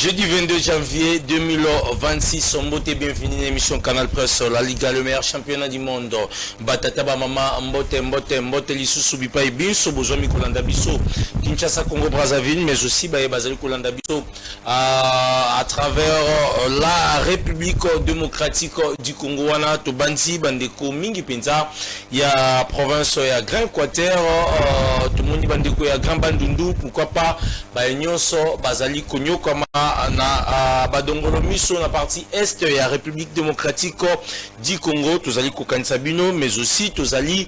Jeudi 22 janvier 2026, Mbote, bienvenue à l'émission Canal Presse, la Liga, le meilleur championnat du monde. Batataba Mama, Mbote, Lissu, Bipa et Biso, Bozomi Kolanda Biso, Kinshasa, Congo, Brazzaville, mais aussi Bazali Kolanda Biso, à travers la République démocratique du Congo, Wana, Tobansi, Bandeko, Mingi Pinza, il y a province, il y a Grand Équateur, tout le monde dit Bandeko, il y a Grand Bandundu, pourquoi pas, Nyonso, Bazali Konyo, comme na badongolo miso na partie est et la République démocratique du Congo tozali kokanisa bino mais aussi tozali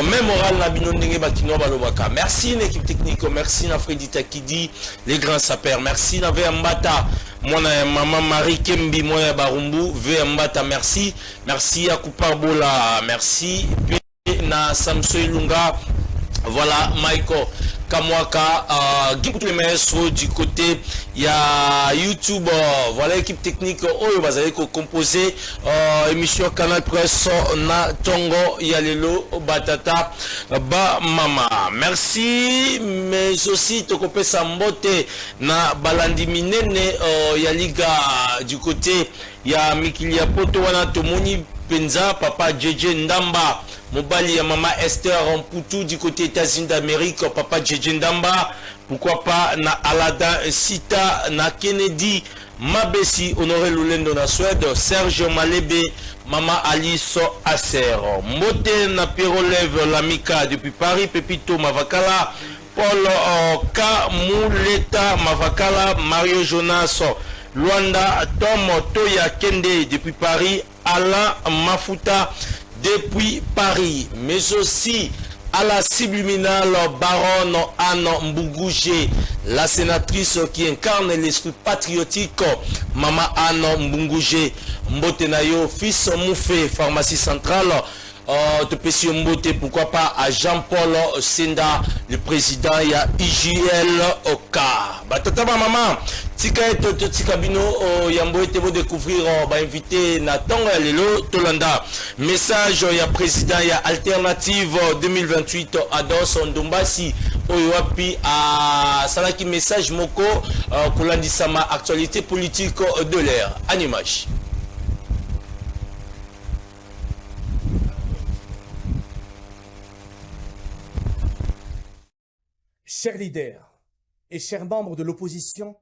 même oral na bino ndenge bakino balobaka. Merci l'équipe technique, merci na Freddy Takidi, les grands sapeurs, merci na Mbata mwana maman Marie Kembi moya Barumbu Mbata, merci à Kupa Bola, merci na Samso Ilunga, voilà Michael Kamwaka, les maestros du côté, il y a YouTube, voilà l'équipe technique, vous allez composer émission Canal Presse, na Tongo, Yalelo, Batata, Ba Mama. Merci, mais aussi, Tokope Sambote, na Balandi Minene, Yaliga du côté, il y a Mikilia Poto, wana Tomoni Penza, Papa JJ Ndamba. Mobali ya Mama Esther Mputu du côté États-Unis d'Amérique, Papa Djedje Ndamba, pourquoi pas na Alada Sita, na Kennedy Mabesi, Honoré Lulendo na Suède, Serge Malebe, Mama Alice Acer, Mote na Pirolev Lamika depuis Paris, Pepito Mavakala, Paul Kamuleta Mavakala, Mario Jonas, Luanda, Tom Toya Kende depuis Paris, Alain Mafuta depuis Paris, mais aussi à la subliminale baronne Anne Mbungouje, la sénatrice qui incarne l'esprit patriotique, Mama Anne Mbungouje, Mbotenayo, fils Moufé, pharmacie centrale, Mbote, pourquoi pas à Jean-Paul Senda, le président, il y a IJL Oka. Batataba maman, tika bino yambo ete vous découvrir invité Nathan Lelo Tolanda. Message il y a président, il y a alternative 2028 Ados Ndombasi Oyoapi à Salaki message moko Kolandisama actualité politique de l'ère. Animage. Chers leaders et chers membres de l'opposition,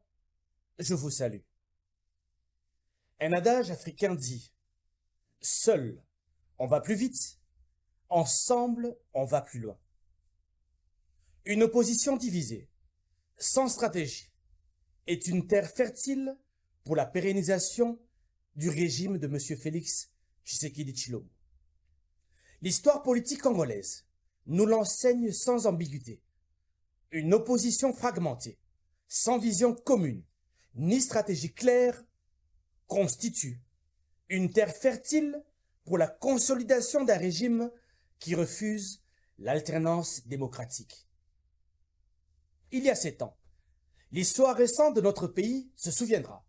je vous salue. Un adage africain dit « Seul, on va plus vite, ensemble, on va plus loin ». Une opposition divisée, sans stratégie, est une terre fertile pour la pérennisation du régime de M. Félix Tshisekedi Tshilombo. L'histoire politique congolaise nous l'enseigne sans ambiguïté. Une opposition fragmentée, sans vision commune, ni stratégie claire, constitue une terre fertile pour la consolidation d'un régime qui refuse l'alternance démocratique. Il y a 7 ans, l'histoire récente de notre pays se souviendra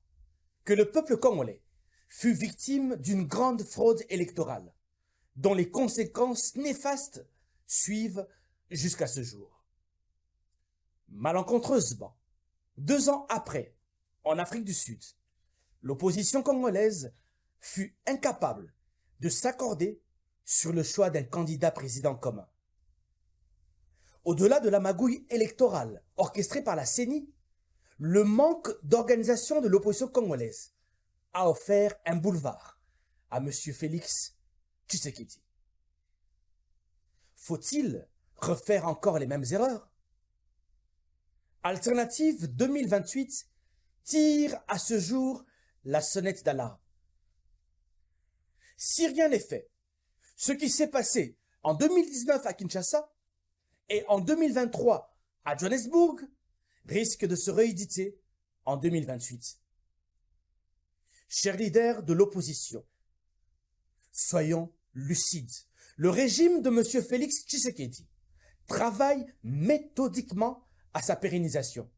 que le peuple congolais fut victime d'une grande fraude électorale, dont les conséquences néfastes suivent jusqu'à ce jour. Malencontreusement, 2 ans après, en Afrique du Sud, l'opposition congolaise fut incapable de s'accorder sur le choix d'un candidat président commun. Au-delà de la magouille électorale orchestrée par la CENI, le manque d'organisation de l'opposition congolaise a offert un boulevard à M. Félix Tshisekedi. Faut-il refaire encore les mêmes erreurs? Alternative 2028 tire à ce jour la sonnette d'alarme. Si rien n'est fait, ce qui s'est passé en 2019 à Kinshasa et en 2023 à Johannesburg risque de se rééditer en 2028. Chers leaders de l'opposition, soyons lucides. Le régime de M. Félix Tshisekedi travaille méthodiquement à sa pérennisation.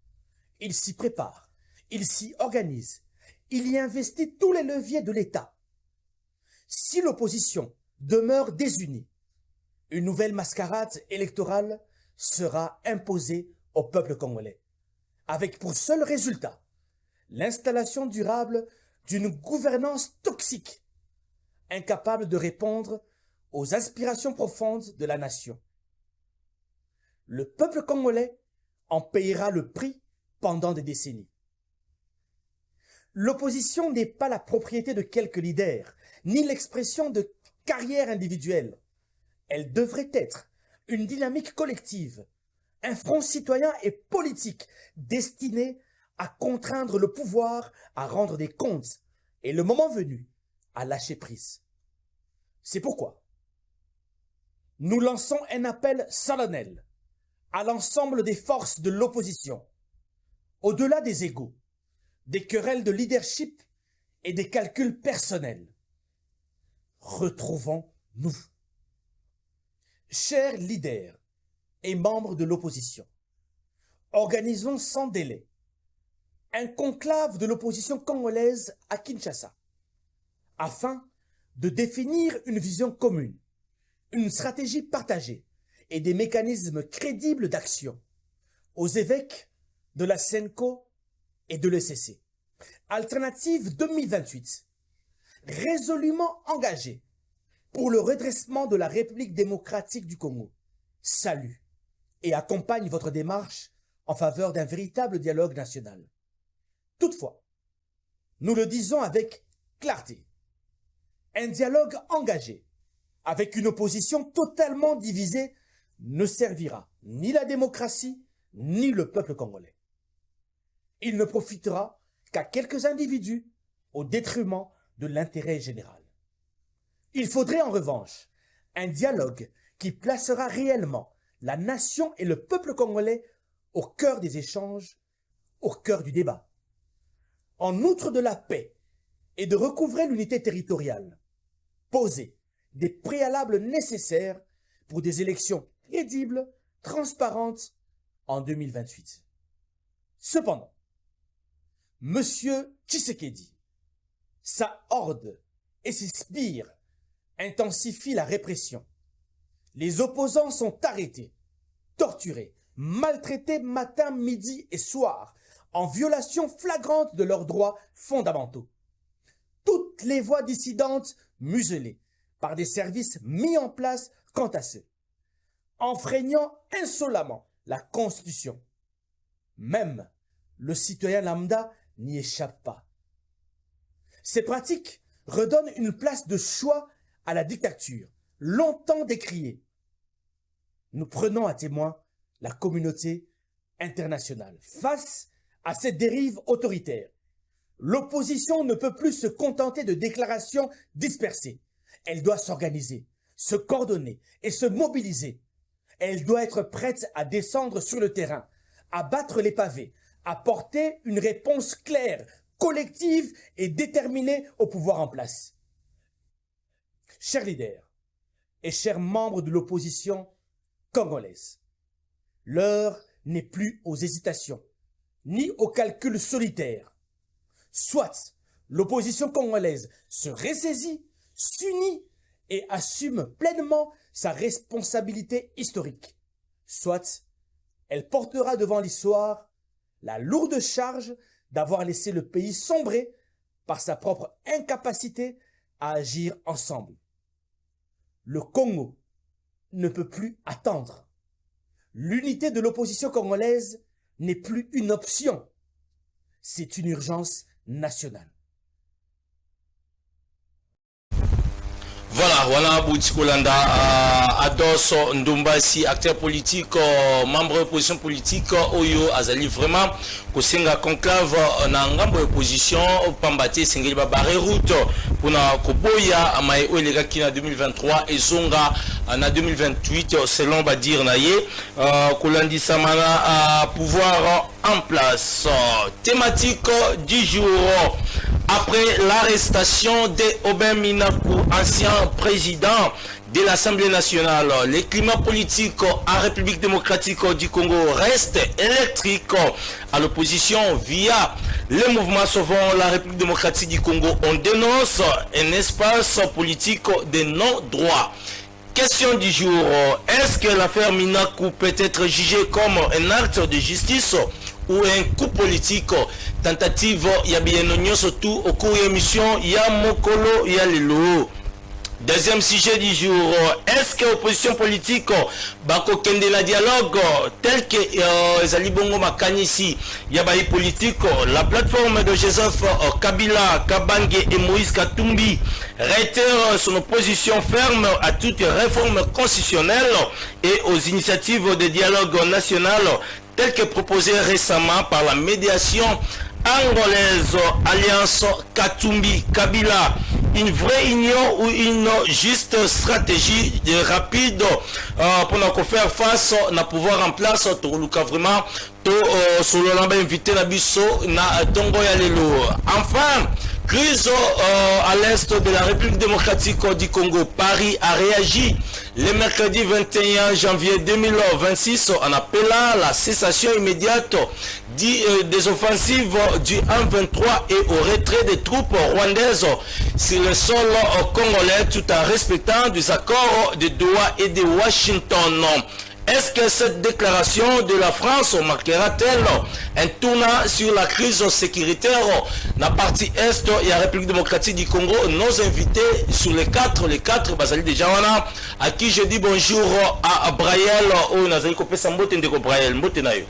Il s'y prépare, il s'y organise, il y investit tous les leviers de l'État. Si l'opposition demeure désunie, une nouvelle mascarade électorale sera imposée au peuple congolais, avec pour seul résultat l'installation durable d'une gouvernance toxique, incapable de répondre aux aspirations profondes de la nation. Le peuple congolais en payera le prix pendant des décennies. L'opposition n'est pas la propriété de quelques leaders, ni l'expression de carrières individuelles. Elle devrait être une dynamique collective, un front citoyen et politique destiné à contraindre le pouvoir à rendre des comptes et, le moment venu, à lâcher prise. C'est pourquoi nous lançons un appel solennel à l'ensemble des forces de l'opposition, au-delà des égos, des querelles de leadership et des calculs personnels. Retrouvons-nous. Chers leaders et membres de l'opposition, organisons sans délai un conclave de l'opposition congolaise à Kinshasa, afin de définir une vision commune, une stratégie partagée et des mécanismes crédibles d'action aux évêques de la SENCO et de l'ECC. Alternative 2028, résolument engagée pour le redressement de la République démocratique du Congo, salue et accompagne votre démarche en faveur d'un véritable dialogue national. Toutefois, nous le disons avec clarté, un dialogue engagé avec une opposition totalement divisée ne servira ni la démocratie ni le peuple congolais. Il ne profitera qu'à quelques individus au détriment de l'intérêt général. Il faudrait en revanche un dialogue qui placera réellement la nation et le peuple congolais au cœur des échanges, au cœur du débat. En outre de la paix et de recouvrer l'unité territoriale, poser des préalables nécessaires pour des élections crédibles, transparentes en 2028. Cependant, M. Tshisekedi, sa horde et ses sbires intensifient la répression. Les opposants sont arrêtés, torturés, maltraités matin, midi et soir, en violation flagrante de leurs droits fondamentaux. Toutes les voix dissidentes muselées par des services mis en place quant à ceux, enfreignant insolemment la Constitution. Même le citoyen lambda n'y échappe pas. Ces pratiques redonnent une place de choix à la dictature, longtemps décriée. Nous prenons à témoin la communauté internationale. Face à cette dérive autoritaire, l'opposition ne peut plus se contenter de déclarations dispersées. Elle doit s'organiser, se coordonner et se mobiliser. Elle doit être prête à descendre sur le terrain, à battre les pavés, à porter une réponse claire, collective et déterminée au pouvoir en place. Chers leaders et chers membres de l'opposition congolaise, l'heure n'est plus aux hésitations, ni aux calculs solitaires. Soit l'opposition congolaise se ressaisit, s'unit et assume pleinement sa responsabilité historique. Soit elle portera devant l'histoire la lourde charge d'avoir laissé le pays sombrer par sa propre incapacité à agir ensemble. Le Congo ne peut plus attendre. L'unité de l'opposition congolaise n'est plus une option. C'est une urgence nationale. Voilà, voilà, Boutikolanda, Ados Ndombasi, acteur politique, membre de l'opposition politique, Oyo Azali, vraiment, Kosenga conclave, Nangambo opposition, Pambate, Sengeli Babare route, pour na Koboya, Amae Oelega Kina 2023, et Zonga, en 2028, selon Badir Naye, Kolandi Samana, à pouvoir en place. Thématique du jour. Après l'arrestation d'Aubin Minakou, ancien président de l'Assemblée nationale, le climat politique en République démocratique du Congo reste électrique. À l'opposition, via le mouvement Sauvons la République démocratique du Congo, on dénonce un espace politique de non-droit. Question du jour, est-ce que l'affaire Minakou peut être jugée comme un acte de justice ou un coup politique tentative ya bienonyo surtout au cours émission ya mokolo ya lelo. Deuxième sujet du jour, est-ce que l'opposition politique bako kende na dialogue tel que Zali Bongo Makanisi Yabayi politique, la plateforme de Joseph Kabila, Kabange et Moïse Katumbi réitère son opposition ferme à toute réforme constitutionnelle et aux initiatives de dialogue national telles que proposées récemment par la médiation angolaise Alliance Katumbi Kabila. Une vraie union ou une juste stratégie rapide pour nous faire face à pouvoir en place tout le cas vraiment tout sur le lamba invité la biso na tongo ya lelo. Enfin, crise à l'est de la République démocratique du Congo. Paris a réagi le mercredi 21 janvier 2026 en appelant la cessation immédiate des offensives du 1-23 et au retrait des troupes rwandaises sur le sol congolais tout en respectant des accords de Doha et de Washington. Est-ce que cette déclaration de la France marquera-t-elle un tournant sur la crise sécuritaire dans la partie est de la République démocratique du Congo? Nos invités sur les quatre, Basali déjà à qui je dis bonjour à Braël ou Nazali Kopesa Mbote Ndeko Braël Mbote Nayo.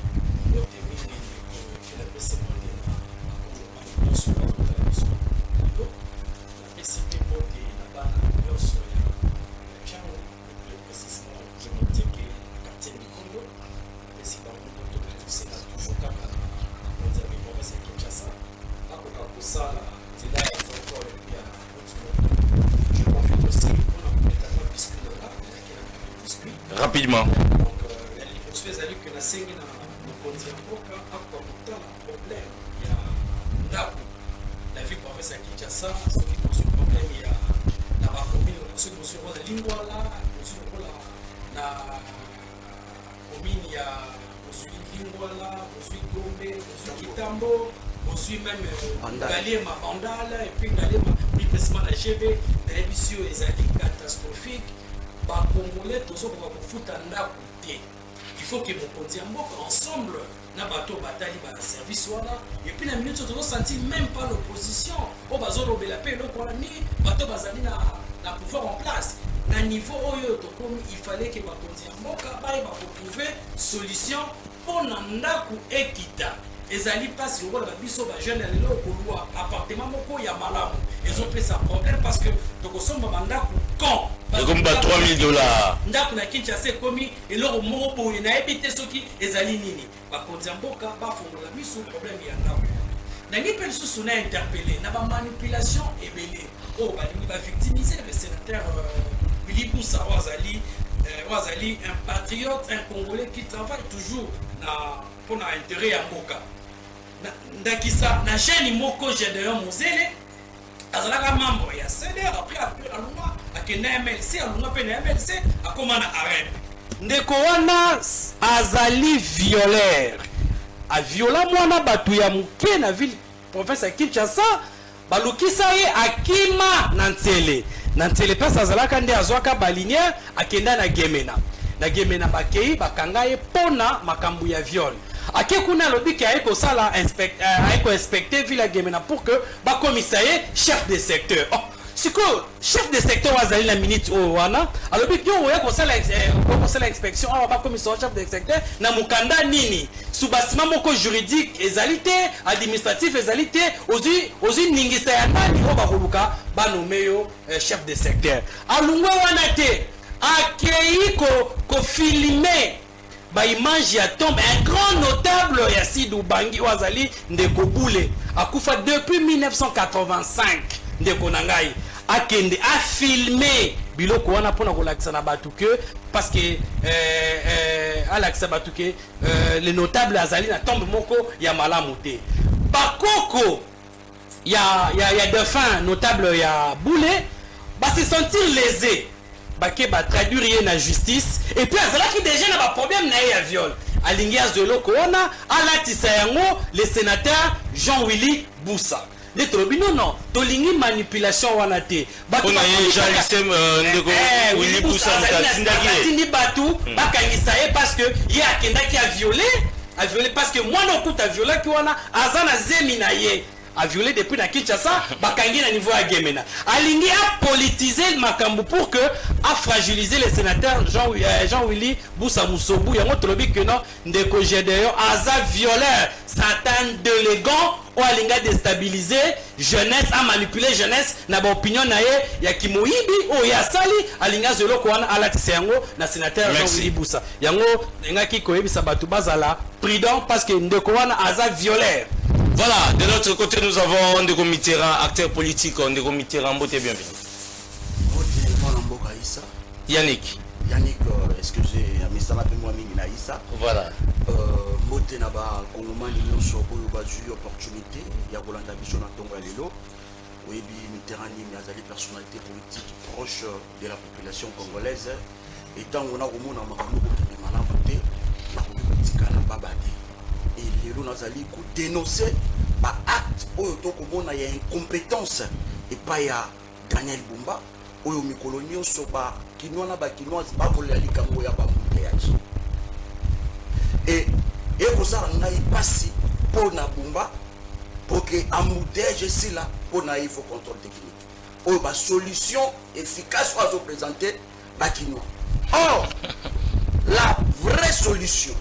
Rapidement. La vie professeur Kinshasa, ce qui pose un problème, il y a la commune, ceux qui sont la Lingwala, la commune, il y a Lingwala, Gombe, Kitambo, même Galema Bandala, et puis Galema, plus précisément la GB, l'émission est catastrophique. Bah, Congolais, tous ceux qui vont foutre en côté. Il faut que nous continuions ensemble. Na bateau bataille ba service wala et puis la minute tu dois sentir même pas l'opposition au bazoro de la paix le kolani bateau bazali na pouvoir en place na niveau oyo to comme il fallait que ba kondia mboka ba trouver solution pour nandaku ekita ezali passe le rôle ba biso ba jeune lelo ko loi appartement moko ya malamu ils ont pris ça problème parce que to ko somba mandaku quand comme $3 000 ndako na Kinshasa komi eloko moko boye na ebité soki ezali nini bakondia mboka bafongola biso problème ya ndako na ngi pe lisusu na interpellé na ba manipulation ebele o balingi ba victimiser le sénateur Willy Boussa Wazali un patriote, un Congolais qui travaille toujours pour l'intérêt ya mboka ndakisa na jeune moko Gédéon Mozele azalaka membre ya CDR après alunga akena MLC alunga pe na MLC akoma na arrêt ndeko wana azali violeur a viola mwana batu ya muke na ville province ya Kinshasa balukisa ye akima na ntele pesa azalaka nde azwaka balinière akenda na Gemena bakei bakanga ye pona makambu ya viol ake kuna lobi ki aiko sala aiko inspecter ville ya Gemena pour que ba commissaire chef de secteur siko chef de secteur wazali na minute o wana alobi ki oya ko sala inspection ba commissaire chef de secteur na mukanda nini sous bâtiment moko juridique ezalité administratif ezalité ozi ningisa ya nani o ba koluka ba nomeyo chef de secteur alungwe wana te akei ko filmer ba image ya tombe un grand notable ya Sidou Bangi Wazali ndeko Boule akufa depuis 1985 ndeko nangai akende a filmer biloko wana pona ko lakisa na batuke parce que alakisa batuke le notable azali na tombe moko ya malamu te bakoko ya défunt notable ya Boule ba se sentir lésé baké ba traduire na justice et puis azala ki déjà na ba problème na ya viol alingi azelo kona alatisa yango le sénateur Jean-Willy Boussa de trobino non tolingi manipulation wana te batu na Jean ndeko Willy Boussa ndaki batu bakangisa ye parce que ye akendaki a violer a violé parce que moi non coup a violé qui wana azana zeminaye a violé depuis na Kinshasa bakangi na niveau ya Gemena alingi a politiser makambo pour que a fragiliser les sénateurs Jean-Willy Boussa Moussobou yango tolobi que non ndeko Gédéon aza violeur Satan d'élégant ou alinga déstabiliser jeunesse a manipuler jeunesse na ba opinion na ye ya kimoyibi o ya sali alinga zelo ko wana alatise yango na sénateur Jean-Willy Boussa yango ngaki koyebisa batu bazala prudent parce que ndeko wana aza violeur. Voilà, de l'autre côté, nous avons Ndeko Mitterrand, acteur politique. Ndeko Mitterrand, Mbote, bienvenue. Yannick. Yannick, excusez, Mistana Pemouami Issa. Voilà. Mbote Naba, Kongomani, Nyonso, Oyo Bazu, opportunité, Yabolanda Bishona Tonga Lelo. Oyebi Mitterrand, Miazali, personnalité politique proche de la population congolaise. Et tant qu'on a au monde, on a un malamboté, on a un babadi. Et les Nazali dénoncer par acte où il y a une compétence et pas il y a Daniel Bumba où il y a coloniaux sur bas qui n'ont pas pas pour les Likambo ya bambouteage et pour ça on a passé pour na Bumba pour que embouteage ici là pour na il faut contrôle technique où la solution efficace soit présentée bakinois. Or la vraie solution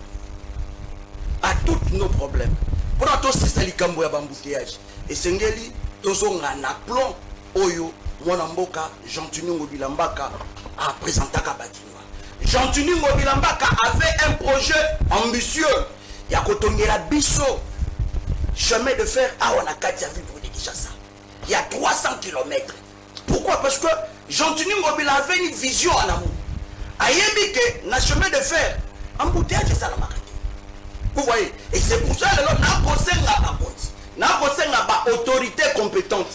à tous nos problèmes. Pour nous, c'est le cambo ya bambouteage. Et c'est ngeli tozo ngana plan oyo mwana mboka Jean-Tuni Ngobilambaka a présenté à Bakinois. Jean-Tuni Ngobilambaka avait un projet ambitieux. Il y a Kotongela Bisso, chemin de fer à Wanakati à Ville de Kinshasa. Il y a 300 km. Pourquoi? Parce que Jean-Tuni Ngobila avait une vision en amour. Ayebi que na chemin de fer, embouteage c'est ça la marque. Vous voyez, et c'est pour ça que nous avons une autorité compétente.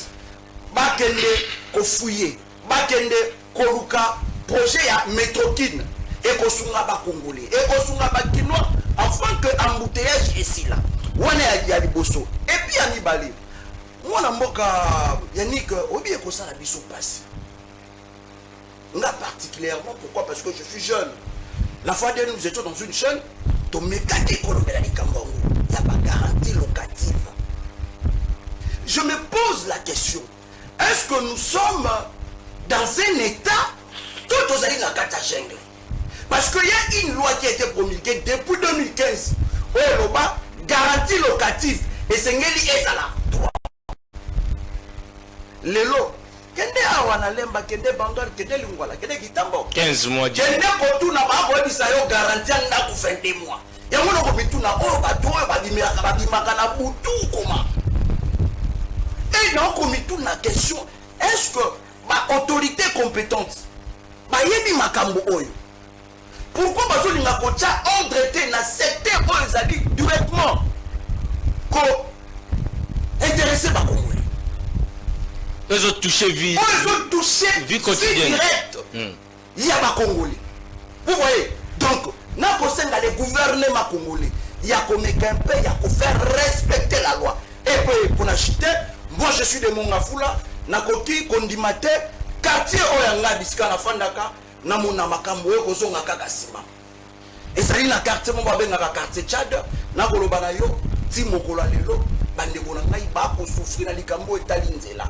Bakende kofouye, bakende koluka projet ya métrokine et kosunga ba congolais et kosunga ba kinois afin que embouteillage ici là. Wana ya liboso et puis ya mibale. Mwana mboka Yannick obiye ko sala biso passe. Nga particulièrement pourquoi? Parce que je suis jeune. La fois dernière nous étions dans une chaîne. Il y a pas garantie locative. Je me pose la question, est-ce que nous sommes dans un état tout aux alliés dans la jungle? Parce qu'il y a une loi qui a été promulguée depuis 2015 où il y a garantie locative et c'est ngeli ezala droit. Lelo kende awana lemba kende bangal kende lingwala kende kitambo 15 mois. Kende kotuna ba bo bisa yo garantie na ku 22 mois. Ya mwana ko bituna o ba do ba bimaka na butu koma. Et non ko mituna question, est-ce que ma autorité compétente ba yebi makambo oyo? Pourquoi bazo linga kocha ordre te na secteur oyo zali directement ko intéressé ba Congolais? Ils ont touché vie quotidienne. Direct. Il y a pas Congolais. Vous voyez? Donc, n'a pas le gouvernement congolais. Il y a qu'on mettre un peu, il y a qu'on faire respecter la loi. Et puis, pour acheter, moi je suis de Mongafula, n'a qu'au condimate, quartier Oyanga, Biska, la Fandaka, n'a mon amakambo, Kozonga Kakasima. Et ça y est, la quartier, mon babé, n'a quartier Tchad, n'a qu'on banayo, Timokola Lelo, Bandegona, il va pour souffrir, n'a l'Ikambo et Talinzela.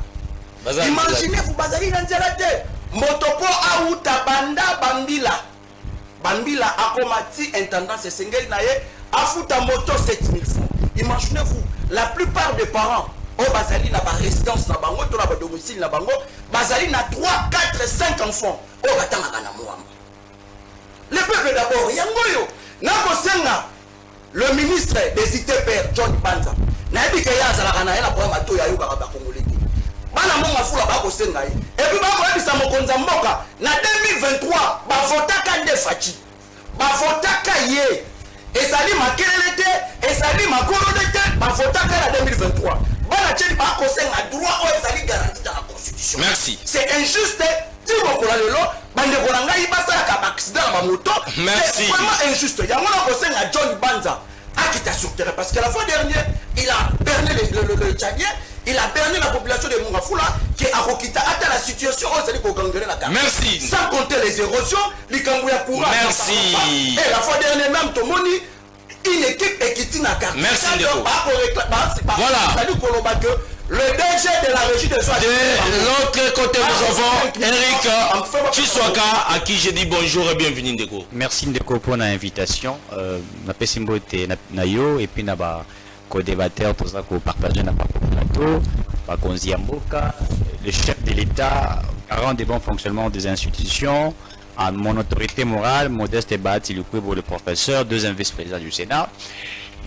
Imaginez-vous, Bazali Nanzelate, Motopo Aouta Banda Bambila. Bambila Akomati, intendant c'est Sengel Naye, Afuta Moto 7000 francs. Imaginez-vous, la plupart des parents, au Bazali n'a pas résidence, n'a pas domicile, n'a pas Bazali n'a 3, 4, 5 enfants. Au Batamagana Mouamba. Le peuple d'abord, Yangoyo, Nakosenga, le ministre des ITPR, John Banza, Nabi Kaya Zalakana, la Brahma Toya Yoga Congolais. Bana monga fula ba ko senga yi et puis ba ko ebisa mokonza mboka na 2023 ba votaka nde fachi ba votaka ye ezali makelele te ezali makolo te ba votaka na 2023 bana tsheli ba ko senga droit o ezali garanti dans la constitution. Merci. C'est injuste timo ko lelo bande ko ngai basala ka accident ba moto. Merci. C'est vraiment injuste. Ya mona ko senga John Banza akita sur terrain parce que la fois dernière il a berné le Tchadien. Il a berné la population de Mongafula qui a Rokita atteint la situation où c'est qu'on gangrenait la carte. Merci. Sans compter les érosions, les Kambouya Koura. Merci. Et la fois dernière même, Tomoni, une équipe qui n'a qu'à. Merci Ndeko. Voilà. Le DG de la régie de Soie. De l'autre côté, nous avons Eric Chiswaka, à qui je dis bonjour et bienvenue Ndeko. Merci Ndeko pour l'invitation. Napesimbo te nayo et puis naba co-débatteur pour ça qu'on partage na plateau, pa Konziamboka, le chef de l'État, garant des bons fonctionnements des institutions, à mon autorité morale, Modeste Bati le professeur, deuxième vice-président du Sénat.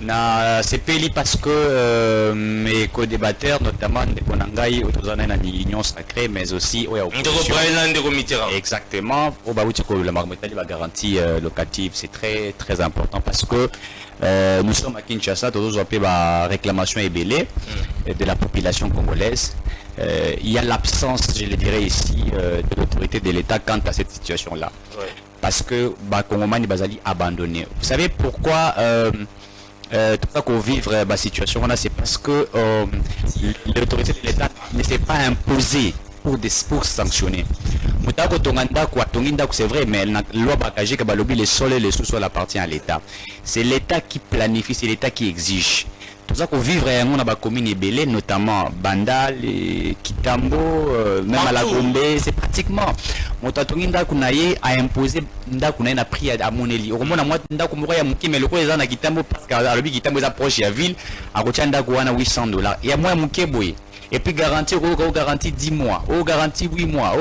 Na CPLI parce que mes co-débatteurs, notamment Ndekonangai, Otozana l'Union sacrée, mais aussi exactement, au Baoutiko, la marmotali la garantie locative, c'est très très important parce que nous sommes à Kinshasa, tous appelés la réclamation ébélée de la population congolaise. Il y a l'absence, je le dirais ici, de l'autorité de l'État quant à cette situation-là. Ouais. Parce que Congomani Bazali abandonné. Vous savez pourquoi tout ça qu'on vivre la situation là, c'est parce que l'autorité de l'État ne s'est pas imposée pour sanctionner. C'est vrai, mais la loi Bakagé Kabalobi, les sols et les sous-sols appartiennent à l'État. C'est l'État qui planifie, c'est l'État qui exige. Tout ça qu'on vivre on a commune Ebélé, notamment Bandal, Kitambo, même à la Gombe, c'est pratiquement Motatongi Ndakunaye a imposé Ndakunaye a pris à Moneli. Au moment où Ndakumura Muki, mais le coup les gens à Kitambo parce qu'à l'objet Kitambo est approche de la ville, à Rotia Ndakuana $800. Il y a moins Mukeboy. Et puis garantie, garantie 10 mois, garantie 8 mois.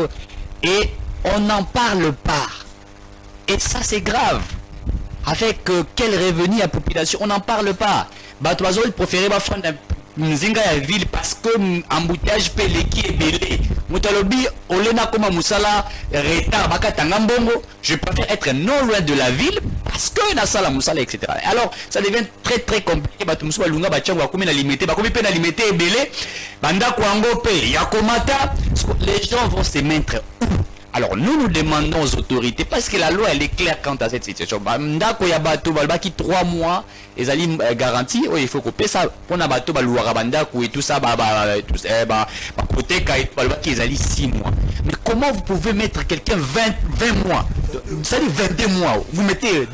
Et on n'en parle pas. Et ça c'est grave. Avec quel revenu à la population, on n'en parle pas. Batoiseau, il préférait faire une ville parce que embouteillage peleki est belé. Moutalobi, Olena Koma Moussala, retard, Bakatangambongo, je préfère être non loin de la ville parce que na sala Moussala, etc. Alors, ça devient très très compliqué. Batumsou Lunga, Bachango, Bakumi na limité, Bakumi pe na limité est belé, Banda Kwango pe, Yakomata, les gens vont se mettre où? Alors nous demandons aux autorités, parce que la loi elle est claire quant à cette situation. Ndako ya bato balbaki 3 mois, les ali garantie, il faut couper ça pour na bato balouara bandako et tout ça côté kai balbaki les ali 6 mois. Mais comment vous pouvez mettre quelqu'un 20 mois, ça dit 22 mois, vous mettez,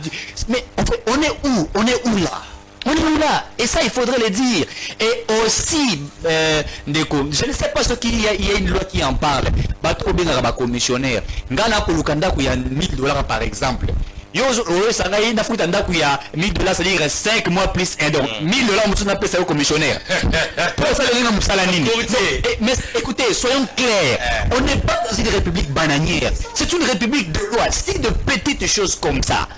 mais en fait, on est où? On est où là? On est où là? Et ça, il faudrait le dire. Et aussi, je ne sais pas ce qu'il y a une loi qui en parle. Bato Benga commissionnaire. Ngana Kolukanda qui a $1000 par exemple. Yo, ça n'a rien à foutre il y a $1000, c'est-à-dire 5 mois plus 1. Donc, $1000, on a payé au commissionnaire. Mais écoutez, soyons clairs. On n'est pas dans une république bananière. C'est une république de loi. Si de petites choses comme ça,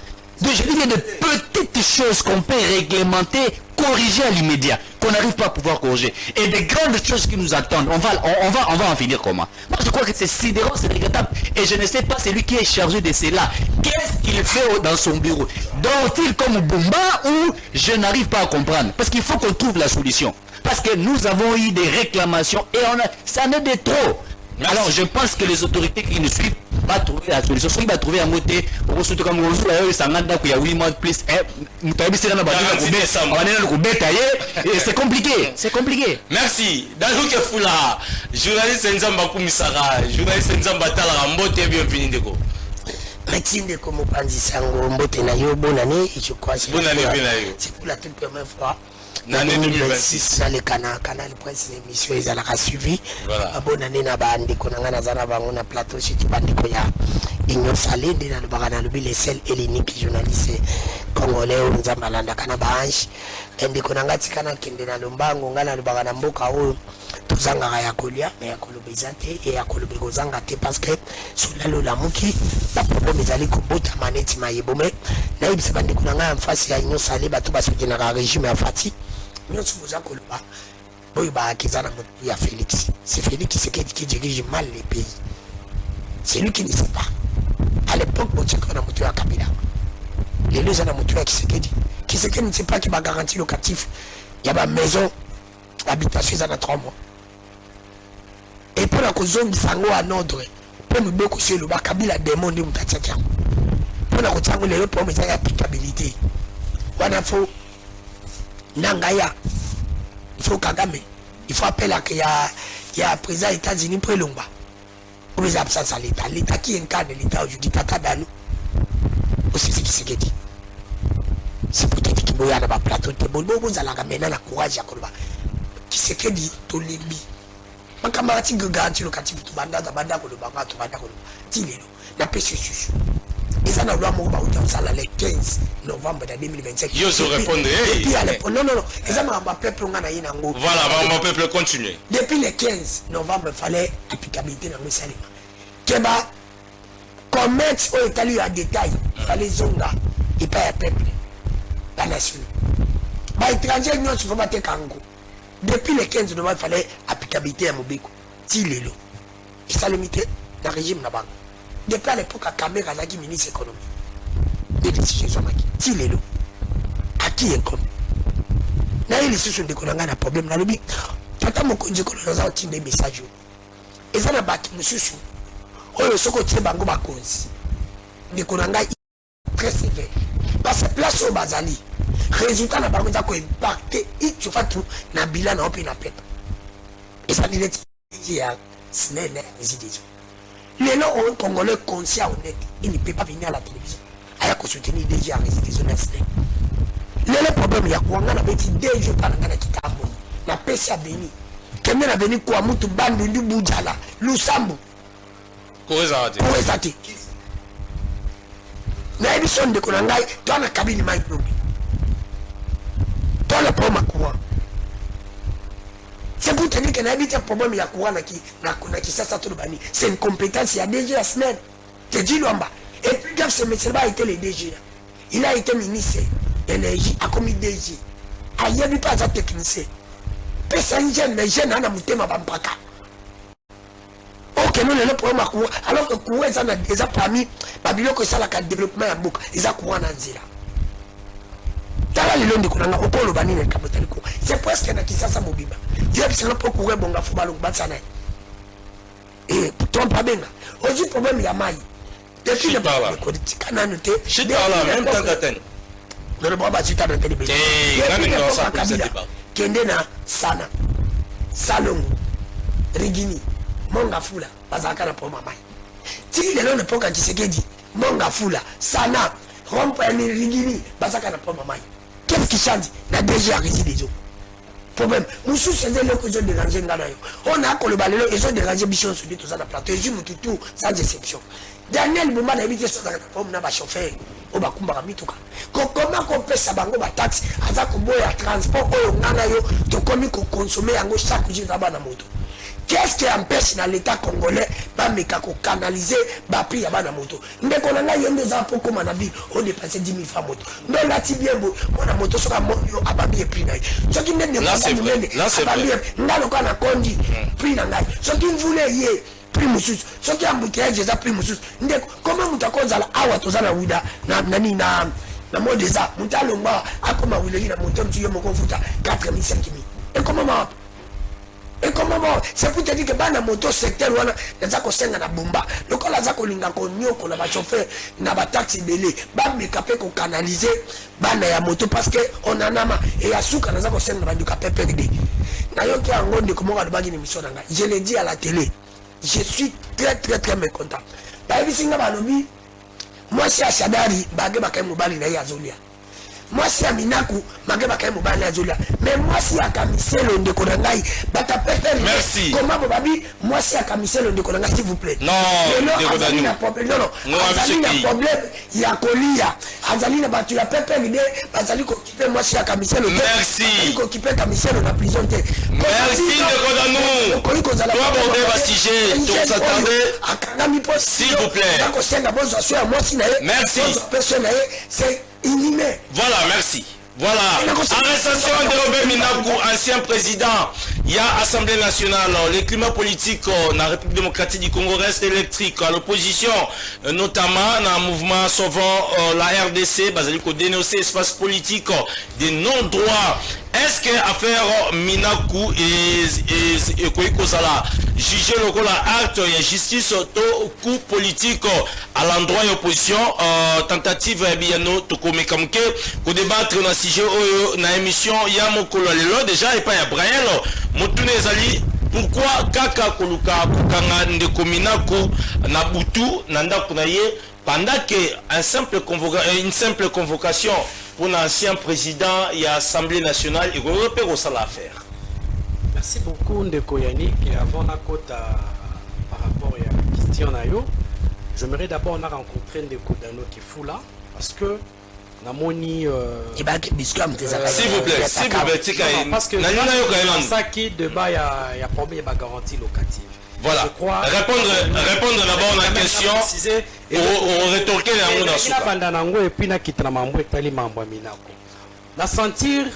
je dis de petites choses qu'on peut réglementer, corriger à l'immédiat, qu'on n'arrive pas à pouvoir corriger. Et des grandes choses qui nous attendent, on va en finir comment? Moi je crois que c'est sidérant, c'est regrettable. Et je ne sais pas, c'est lui qui est chargé de cela. Qu'est-ce qu'il fait dans son bureau? Dort-il comme Bumba ou je n'arrive pas à comprendre? Parce qu'il faut qu'on trouve la solution. Parce que nous avons eu des réclamations et ça n'est de trop. Merci. Alors je pense que les autorités qui nous suivent vont trouver la solution. Soit ils vont trouver un moté, surtout comme on dit, ça n'a pas 8 mois de plus. C'est compliqué. C'est compliqué. Merci. Dalouke Foula, journaliste Nzamba Koumisara, journaliste Nzamba Tala, Mbote, bienvenue Ndeko. Merci Ndeko Mopanzi Sango, Mbote Nayo, bonne année. Je crois que c'est pour la toute première fois. L'année 2026 dans le canal presse l'émission ils allaient suivi bonne année na bande konanga na zana bango na plateau surtout bande ko ya Igno Salé de na bagana le les seuls et l'unique journaliste congolais au Nzambalanda kana banche ende konanga tikana kende na lombango ngana le bagana mboka o tuzanga ya kolia mais ya kolobezate et ya kolobeko zanga te parce que sur la muki la problème ezali ko bota maneti mayebome na ibse bande konanga en face ya Igno Salé bato basoki na régime ya Fati. Félix. C'est Félix qui dirige mal les pays. C'est lui qui ne sait pas. À l'époque, on a Kabila. Les deux ans, on a qui ne sait pas qui va garantir locatif. Il y a une maison, habitation, ça a 3 mois. Et pour la cause de Sango en ordre, pour nous beaucoup sur le Kabila demande où tu as pour la cause de les pour mes applicabilité. On a faux. Nangaya, il faut Kagame, il faut appeler à qu'il y a président des États-Unis pour Lumba. Pour les absences à l'État. L'État qui incarne l'État aujourd'hui, Tata Danou. Aussi, c'est ce qui s'est dit. c'est peut-être que boya na ba plateau te bon bon za la ramena na courage ya koloba qui c'est que dit to lembi makamba ti garanti locatif to banda koloba to banda koloba ti lelo na pese susu ils en ont loi mo ba utala le 15 novembre 2025 yo se répondre non ils ont un peuple ngana yina ngo voilà mon peuple continue depuis le 15 novembre fallait applicabilité dans le salima keba commettre au Italie à détail fallait zonga et pas un peuple la nation ba étranger non se va te kango depuis le 15 novembre fallait applicabilité à Mobeko ti lelo et ça limité dans régime na banque depuis à l'époque à Kamera Zaki ministre économie des décisions Zomaki ti lelo à qui est comme na il se sont déconnanga na problème na lobi tata mokonzi ko na za otinde message et ça na baki mususu oyo soko tie bango bakonzi déconnanga très sévère parce que place au bazali résultat na bango za ko impacter itu fatu na bilan na opi na pepe et ça dit qui a snene résidence les gens ont un Congolais conscient honnête il ne peut pas venir à la télévision aya ko soutenir DG à résidence le problème ya kuanga na beti DG par na kitambo na pesa ya Beni kemena na Beni kwa mtu bandu ndi bujala lusambu koezate na émission de konangai toi na cabine mic lobi toi le problème quoi c'est pour te dire que na habite problème ya kuwa na ki sasa to bani c'est une compétence ya DG la semaine te dis lomba et puis quand ce monsieur là était le DG là il a été ministre énergie a commis DG a yebi pas za technicien pesa jeune mais jeune ana mutema bampaka ok non le problème à quoi alors que quoi ça a déjà parmi babiloko ça la développement ya book ils a quoi na nzira tala le londi kunanga okolo banine kabotali ko c'est presque na kisasa mobimba dieu c'est le pourquoi bonga fubalo batsana et pourtant pas benga oji problème ya mai depuis le politique kana noté je parle même temps d'atteindre le baba chita dans télé kende na sana salongo rigini monga fula bazaka na poma mai ti le lo ne poka Tshisekedi monga fula sana rompa ni rigini bazaka na poma mai qu'est-ce qui change na DG a résidé des problème musu c'est le que je déranger ngana yo on a ko le balelo ils ont dérangé bichon sur tout ça na plateau et tout sans exception Daniel Bumba na habité sur la pomme na ba chauffeur o ba kumba mituka comment qu'on pesa bango ba taxi aza ko boya transport o ngana yo to komi ko consommer yango chaque jour na ba na moto. Qu'est-ce qui empêche dans l'état congolais de canaliser le prix à la moto? Mais quand on a des impôts comme on a vu, on dépasse 10 000 francs moto. Mais là, si bien, on a moto sur la moto, on a pas prix. Ce qui n'est pas ça, on a conduit prix. Ce qui voulait y est prix moussous. Ce qui a embouteillé, j'ai prix moussous. Comment on a conduit à Awa, tout ça, na mode ça, on a longtemps, à comment vous voulez, la moto, tu as mon confort, 4 000, 5 000. Et comment c'est pour te dire que bana moto secteur wana naza ko senga na bomba lokola za ko linga ko nyoko na ba chauffeur na ba taxi belé ba mekape ko canaliser bana ya moto parce que on anama et asuka naza ko senga ba duka PPD na yo ki angonde ko mo ba bagi ni mission nga je l'ai dit à la télé je suis très mécontent ba bisinga ba lobi moi si Ashadari bage ba kai mobali na ya zolia moi si Aminaku mageba kai mobali na zolia mais moi si Akamiselo ndeko na ngai bata pepe merci comment babi moi si Akamiselo ndeko na ngai s'il vous plaît non ndeko da na problème non azali na problème ya kolia azali na batu ya pepe ide bazali ko kipe moi si Akamiselo merci ko kipe Akamiselo na prison te merci ndeko da nous toi bordé ba sujet donc s'attendait akangami po s'il vous plaît ko senga bozo so moi si na merci personne c'est inhumé. Voilà, merci. Voilà, arrestation de Robert Minaku, ancien président. Il y a Assemblée nationale, le climat politique dans la République démocratique du Congo reste électrique. L'opposition, notamment dans le mouvement sauvant la RDC, basé au dénoncer l'espace politique des non-droits. Est-ce que l'affaire Minaku et Koïkozala juger le acte et justice au coup politique à l'endroit de l'opposition, tentative bien tokomekamke pour débattre dans sujet na émission ya mokolo lelo déjà et pas ya Brael motune ezali pourquoi kaka koluka kokanga ndeko Minaku na butu na ndako na ye pendant que une simple convocation pour l'ancien président et l'Assemblée nationale et qu'on repère au salaire à faire. Merci beaucoup Ndeko Yannick. Avant la côte par rapport à la question nayo, j'aimerais d'abord rencontrer Ndeko Dano Kefula parce que s'il vous plaît, parce que ça qui débat il y a problème de garantie locative. Voilà. Répondre d'abord à la question. On rétorquer la sentir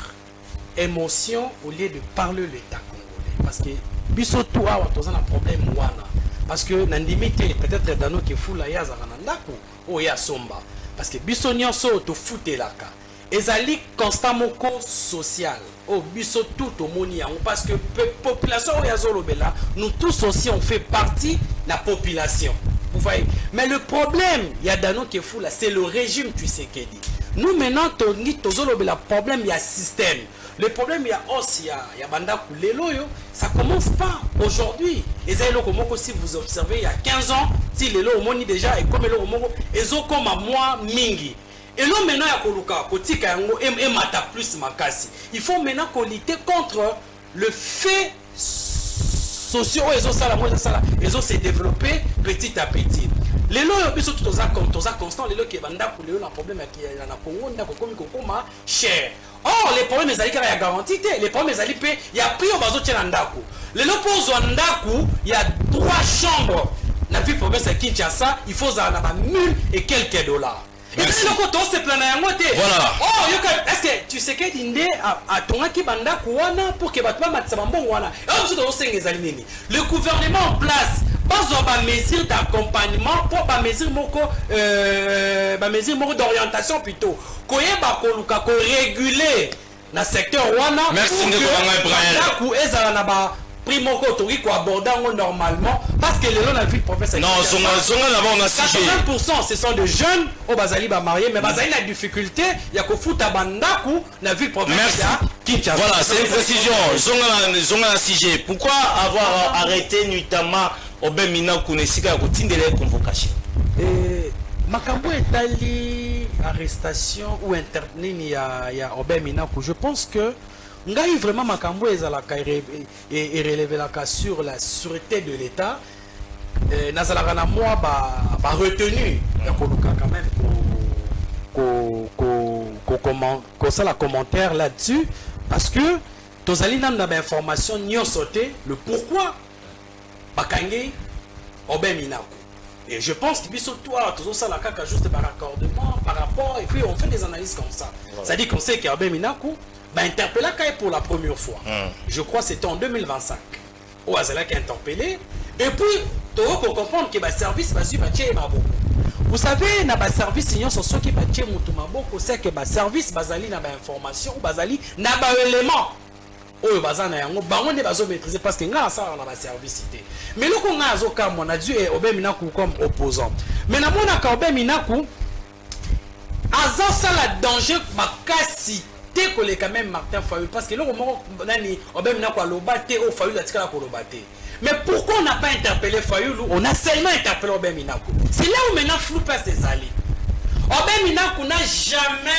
émotion au lieu de parler l'État congolais. Parce que biso tout a un problème parce que nandimité peut-être dans nos qui fou la ya zaranandako ou ya somba. Parce que biso nyonso to fouté la ka. Ezali constamment social. Oh biso tout au moni parce que population ya zolobela, nous tous aussi on fait partie de la population. Vous voyez. Mais le problème, il y a Dano qui est fou là, c'est le régime Tshisekedi. Nous maintenant le problème il y a système. Le problème il y a aussi il y a banda kulelo ça commence pas aujourd'hui. Et ça si vous observez il y a 15 ans, si les lo moni déjà et comme le moko ezo comme à moi mingi. Et là maintenant il y a koluka kotika yango et mata plus makasi. Il faut maintenant qu'on lutte contre le fait sociaux ils ont se développé petit à petit. Les lois sont tout constant, les lois qui vont pour les problèmes qui est dans Congo, comme cher. Or les problèmes ils allaient garantie, les problèmes ils allaient payer, il y a prix au bazo tchandako. Les lois pour Zwandaku, il y a 3 chambres. La vie province à Kinshasa, il faut en avoir 1000 et quelques dollars. Et puis le côté c'est plein voilà. Oh, est-ce que tu sais que Dinde a ton qui banda kouana pour que batma matsabambo wana. Le gouvernement en place pas mesure d'accompagnement pour pas mesure d'orientation plutôt. Koyeba koluka ko réguler na secteur wana. Merci Ndeko Ibrahim. Primo kotori ko aborder normalement parce que les gens la vie professionnelle. Non, on a 80% ce sont des jeunes au bazali ba mariés mais bazali la difficulté il y a ko futa bandaku na vie professionnelle. Voilà, c'est une précision. Zonga CG. Pourquoi avoir arrêté notamment Obemina Kunesika ko tindele convocation? Makambo etali arrestation ou interdit ya Obemina ko je pense que ngai vraiment makambo ezalaka et relever la cas sur la sûreté de l'État nazalaka na moi ba retenu ya koluka quand même ko ça la commentaire là-dessus parce que tozali na information nyonso te le pourquoi bakangi Obemina. Et je pense que surtout tout ça la kaka juste par raccordement par rapport et puis on fait des analyses comme ça. Voilà. Ça dit qu'on sait qu'Obemina interpellé pour la première fois. Je crois que c'était en 2025. Où Azala qui a interpellé. Et puis, tu dois comprendre que le service va suivre Maboko. Vous savez, dans le service, il y a ceux qui vont Maboko, c'est que le service bazali na information ou bazali na élément. Oh, bazana yango bango ne bazo maîtriser parce que nga ça on a service cité. Mais le qu'on a azoka mon a dû Obemina comme opposant. Mais na mona ka Obemina azan ça la danger makasi que quand même Martin Fayulu parce que là au moment nani Obemina kwa lobate au Fayulu atika ko lobate. Mais pourquoi on n'a pas interpellé Fayulu? On a seulement interpellé Obemina. C'est là où maintenant flou passe des alliés. Obemina n'a jamais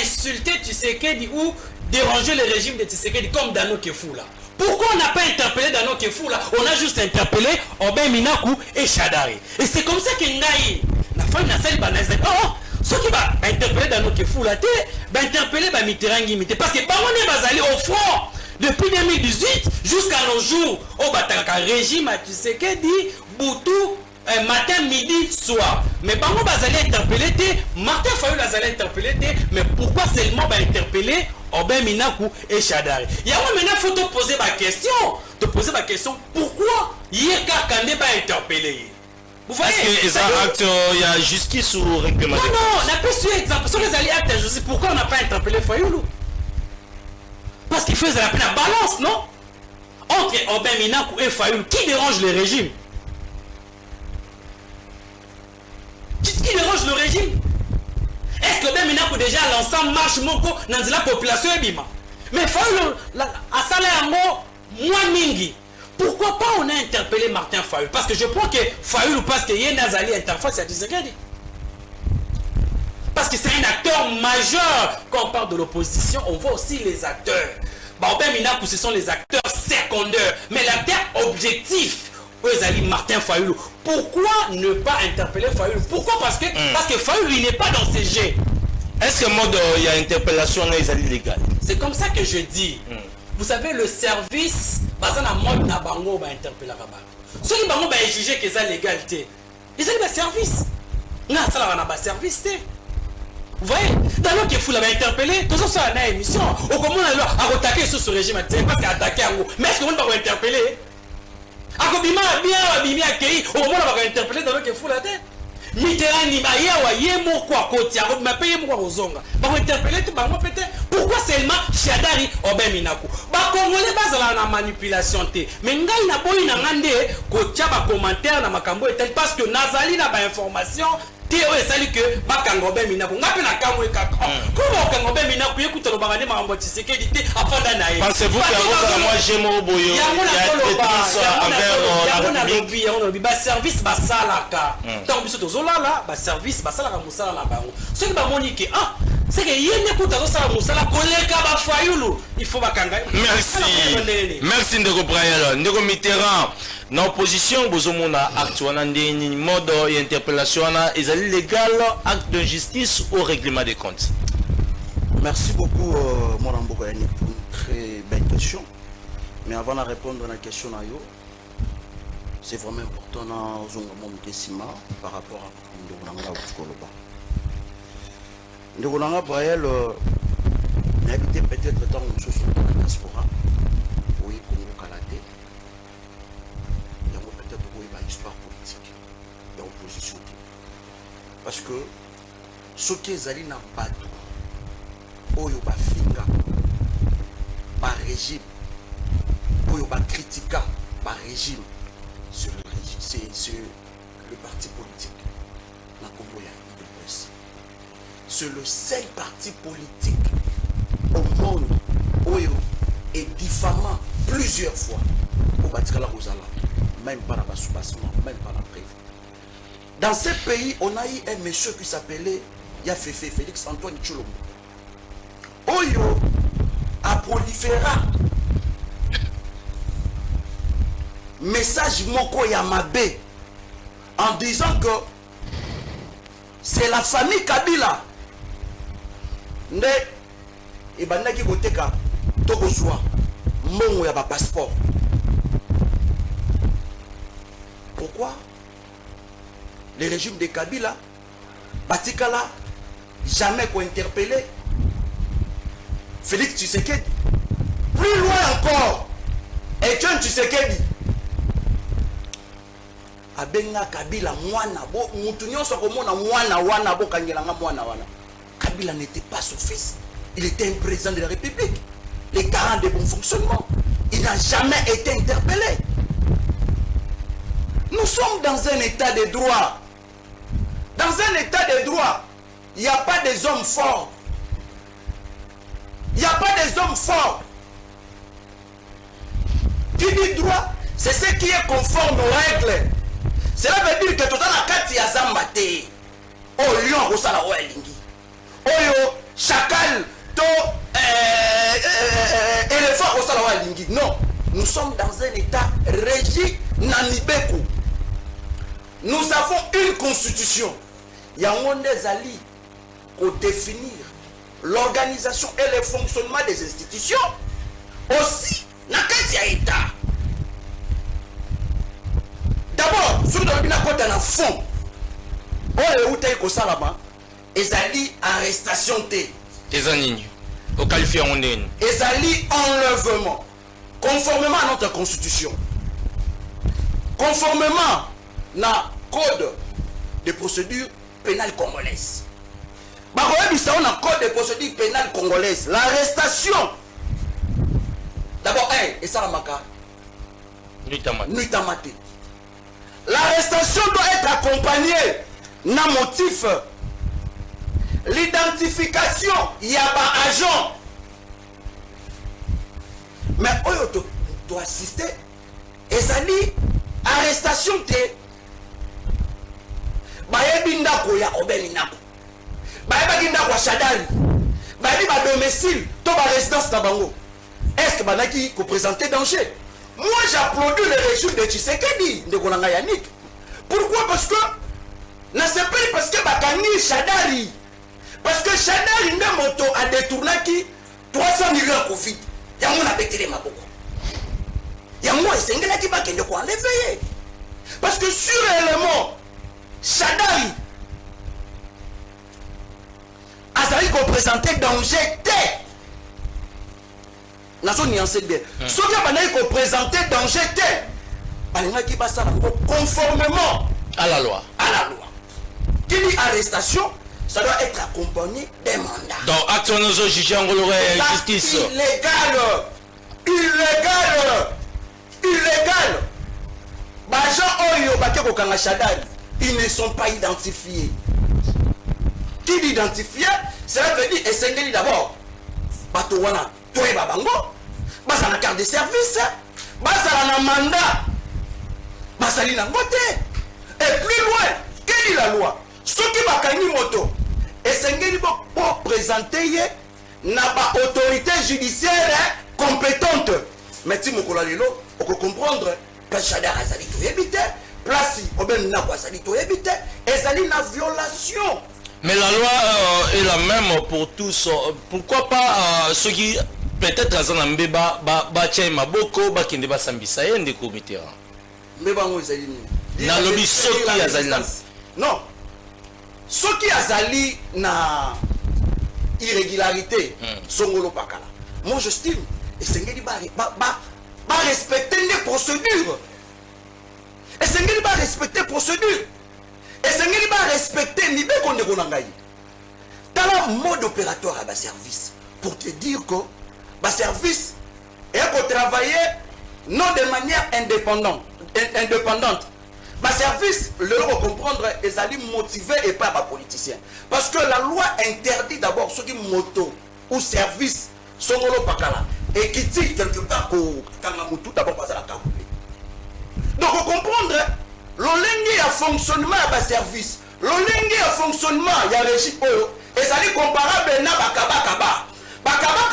insulté Tshisekedi ou dérangé le régime de Tshisekedi comme Dano Kefula. Pourquoi on n'a pas interpellé Dano Kefula? On a juste interpellé Obemina et Shadari. Et c'est comme ça que Ngaï la fin n'a celle banazé. Oh, ce qui va interpeller Dano Kefula, va interpeller Mitterrand imité parce que Baroné Bazali au front depuis 2018 jusqu'à nos jours au Bataka régime à Tshisekedi Boutou matin, midi, soir. Mais Bango Bazali interpellé, Martin Fayulu Bazali interpellé, mais pourquoi seulement va interpeller Obemina et Shadari? Il y a maintenant faut te poser ma question. Te poser ma question, pourquoi Yeka Kande va interpeller? Vous voyez? Est-ce qu'il y a justice ou règlement? Non, on n'a pas su exemple. Sur les alliés actes, je sais pourquoi on n'a pas interpellé Fayulu. Parce qu'il faisait la balance, non? Entre Obemina et Fayulu, qui dérange le régime? Qui dérange le régime? Est-ce que Obemina déjà l'ensemble marche moko dans la population ebima? Mais Fayulu, à salaire moins mingi. Pourquoi pas on a interpellé Martin Fayulu? Parce que je crois que Fayulu, parce qu'il y a Nazali interface à Tshisekedi. Parce parce que c'est un acteur majeur. Quand on parle de l'opposition, on voit aussi les acteurs. Robert Minakou, ce sont les acteurs secondaires. Mais l'acteur objectif, Martin Fayoulou. Pourquoi ne pas interpeller Fayoulou? Pourquoi? Parce que Fayoulou, il n'est pas dans ces jets. Est-ce que mode il y a interpellation les alliés légales? C'est comme ça que je dis. Vous savez, le service, basé dans mode na bango va interpeller Rabat. Ceux qui bango va juger que c'est l'égalité. Ils ont un service. Non, ça là on a un service. Vous voyez, dans l'autre qui est fou, là va interpeller. Tout ça c'est une émission. Au comment on a attaqué sur ce régime, c'est parce qu'il a attaqué en gros. Mais est-ce qu'on va interpeller? A Kobima bien accueilli. Au moment on va interpeller dans l'autre qui est fou la tête. Mitterrand ni Mayawa yemo kwa koti a ma paye mo ozonga ba interpeller tout ba mo pété pourquoi seulement Shadari Robert Minakou ba congolais bazala na manipulation té mais ngai na boyi na ngande ko tia ba commentaire na makambo etel parce que nazali na ba information Théo et sali que Bakangobé Minakou ngapi na kamwe kaka comment Kangobé Minakou écoute le bagane mambo Tshisekedi té afanda na ye pensez-vous que moi j'aime boyo envers ba service ba salaka tant biso tozolala ba service ba salaka musala na bango ce qui ba monique ah c'est que yene kuta tosala musala koleka ba Fayoulou il faut bakanga merci ndeko Brian ndeko Mitterrand na opposition bozomona acte wana ndeni mode interpellation wana ezali légal acte de justice au règlement des comptes. Merci beaucoup mon Amboko pour une très belle question, mais avant de répondre à la question c'est vraiment important dans Zonga Mokesima par rapport à Ndonanga Koloba. Ndonanga Brael n'a habité peut-être dans une chose dans la diaspora. Oui, Congo Kalaté. Il y a peut-être une histoire politique. Il y a opposition. Parce que ce qui est allé dans le bateau, Oyo ba finga par régime, Oyo ba critica par régime, c'est le parti politique. La Congo c'est le seul parti politique au monde Oyo est diffamant plusieurs fois au Batikala Rosala, même pas la soubassement, même pas la preuve. Dans ce pays, on a eu un monsieur qui s'appelait Yafefe, Félix Antoine Tshilombo. Oyo a proliféré message Moko Yamabe en disant que c'est la famille Kabila. Ne Ibandaki Koteka Togoswa Mongo Yaba passeport. Pourquoi? Le régime de Kabila, Batikala, jamais qu'on interpellé Félix Tshisekedi. Plus loin encore, Etienne Tshisekedi. Abenga Kabila, mwana bo, mutunyo sokomona mwana wana bo kangelanga mwana wana. Kabila n'était pas son fils. Il était un président de la République. Les garants de bon fonctionnement. Il n'a jamais été interpellé. Nous sommes dans un état de droit. Dans un état de droit, il n'y a pas des hommes forts. Il n'y a pas des hommes forts. Qui dit droit, c'est ce qui est conforme aux règles. Cela veut dire que tout dans la carte, il y a Zambate. Oh, lion, Rosala, oh, Elingi. Oh, yo, chacal, to, éléphant, Rosala, oh, Elingi. Non, nous sommes dans un état régi, Nanibeku. Nous avons une constitution. Il y a un des alliés pour définir l'organisation et le fonctionnement des institutions. Aussi, dans quel état. D'abord, sur le fond, les alliés arrestation T. Les alliés au qualifié en ligne. Les alliés enlèvement. Conformément à notre constitution. Conformément à code de procédure pénale congolaise. On a code de procédure pénale congolaise. L'arrestation. D'abord, et ça la maca. Nuitamate. L'arrestation doit être accompagnée d'un motif. L'identification, il y a un agent. Mais on doit assister. Et ça dit, arrestation, bayebaki ndako ya Shadari bayebi badomicile to barésidence na bango. Est-ce que banaki koprésenter danger? Moi j'applaudis le régime de Tshisekedi ndeko na ngai Yannick. Pourquoi? Parce que na sepeli parce que bakangi Shadari. Parce que Shadari nde moto a détournaki 300 millions à Covid. Yango na betele maboko. Yango esengelaki bakende ko enlever. Parce que sur l'élément Shadari azali ko présenter danger te. Nazo nuancer bien. Soki banaki ko présenter danger te. Balengaki basala conformément à la loi. À la loi. Qui dit arrestation, ça doit être accompagné des mandats. Donc, acte nous juger en justice. Illégal. Bajan Oyo Bakeko Kanga Shadari, ils ne sont pas identifiés. Qui dit identifié, cela veut dire essayez d'abord. Batouana, toi et Babango, Basana carte de service, Basana mandat, Basalina Moté. Et plus loin, quelle est la loi? Ce qui va gagner moto, essayez pour présenter na ba autorité judiciaire compétente. Mais si vous pouvez comprendre, place Shadar azali to éviter, place Oben Nako azali to éviter, ezali na violation. Mais la loi est la même pour tous. Pourquoi pas ceux qui peut-être azana mbeba ba tchai maboko ba kende ba sambisa yende comité. Mbeba ngo ezali ni. Na lobby soki azali na. Non. Soki azali na irrégularité songolo pakala. Moi j'estime et sengeli ba respecter les procédures. Et sengeli ba respecter procédures. Et sengeli ba respecter ni be konde konangai. Tala mode opératoire à bas service pour te dire que bas service est pour travailler non de manière indépendante. Bas service le comprendre et ça motivé et pas par politicien. Parce que la loi interdit d'abord ceux qui moto ou service songolo pakala et qui dit quelque part que Kangamutu d'abord pas à la carte. Donc vous comprendre l'olenghi a fonctionnement à bas service, l'olenghi a fonctionnement il y a régime et ça dit comparable na bakaba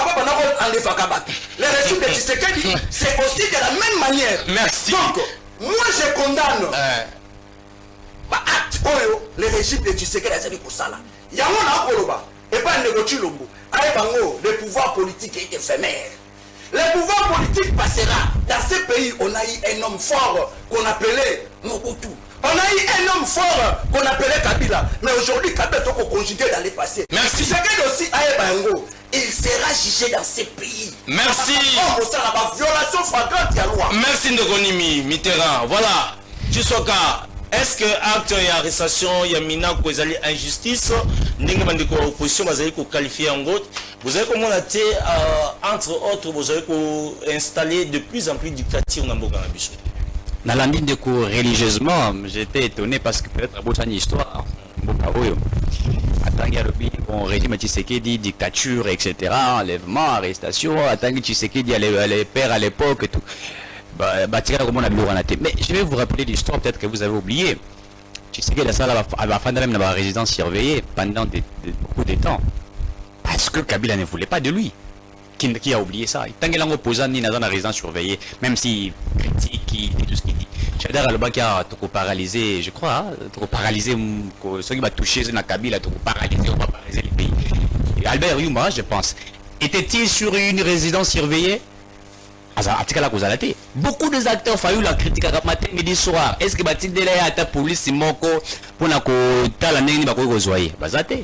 en defakaba. Les régimes de Tshisekedi c'est aussi de la même manière. Merci. Donc moi je condamne acte le régime de Tshisekedi a dit pour ça là. Il y a un akoloba et pas négocier l'ombo. Le pouvoir politique est éphémère. Le pouvoir politique passera. Dans ce pays, on a eu un homme fort qu'on appelait Mobutu. On a eu un homme fort qu'on appelait Kabila. Mais aujourd'hui, Kabila est conjugué dans les passés. Merci. Tshisekedi aussi a Bango. Il sera jugé dans ces pays. Merci. Violation flagrante de la loi. Merci Ndokonimi Mitterrand. Voilà. Chisoka. Est-ce que acte et arrestation yamina ko ezali injustice ndenge bandeko opposition bazali ko qualifier en gros vous avez comment été entre autres vous avez ko installer de plus en plus dictature na mboka na biso na landi ndeko religieusement j'étais étonné parce que peut-être abota une histoire mboka oyo atangi alobi bon régime Tshisekedi dictature etc enlèvement arrestation atangi Tshisekedi les pères à l'époque et tout. Mais je vais vous rappeler l'histoire, peut-être que vous avez oublié. Tu sais que la salle a fait même la résidence surveillée pendant beaucoup de temps. Parce que Kabila ne voulait pas de lui. Qui a oublié ça? Tant qu'il a opposé ni dans la résidence surveillée, même s'il critique et tout ce qu'il dit. Chadar Alba qui a tout paralysé, je crois, tout paralysé, ceux qui va toucher la Kabila, tout paralysé, on va paralyser le pays. Et Albert Yuma, je pense, était-il sur une résidence surveillée? Beaucoup des acteurs failli la critique à matin midi soir. Est-ce que Batindela a ta police moko pour la tala neni bako gozoyer bazate?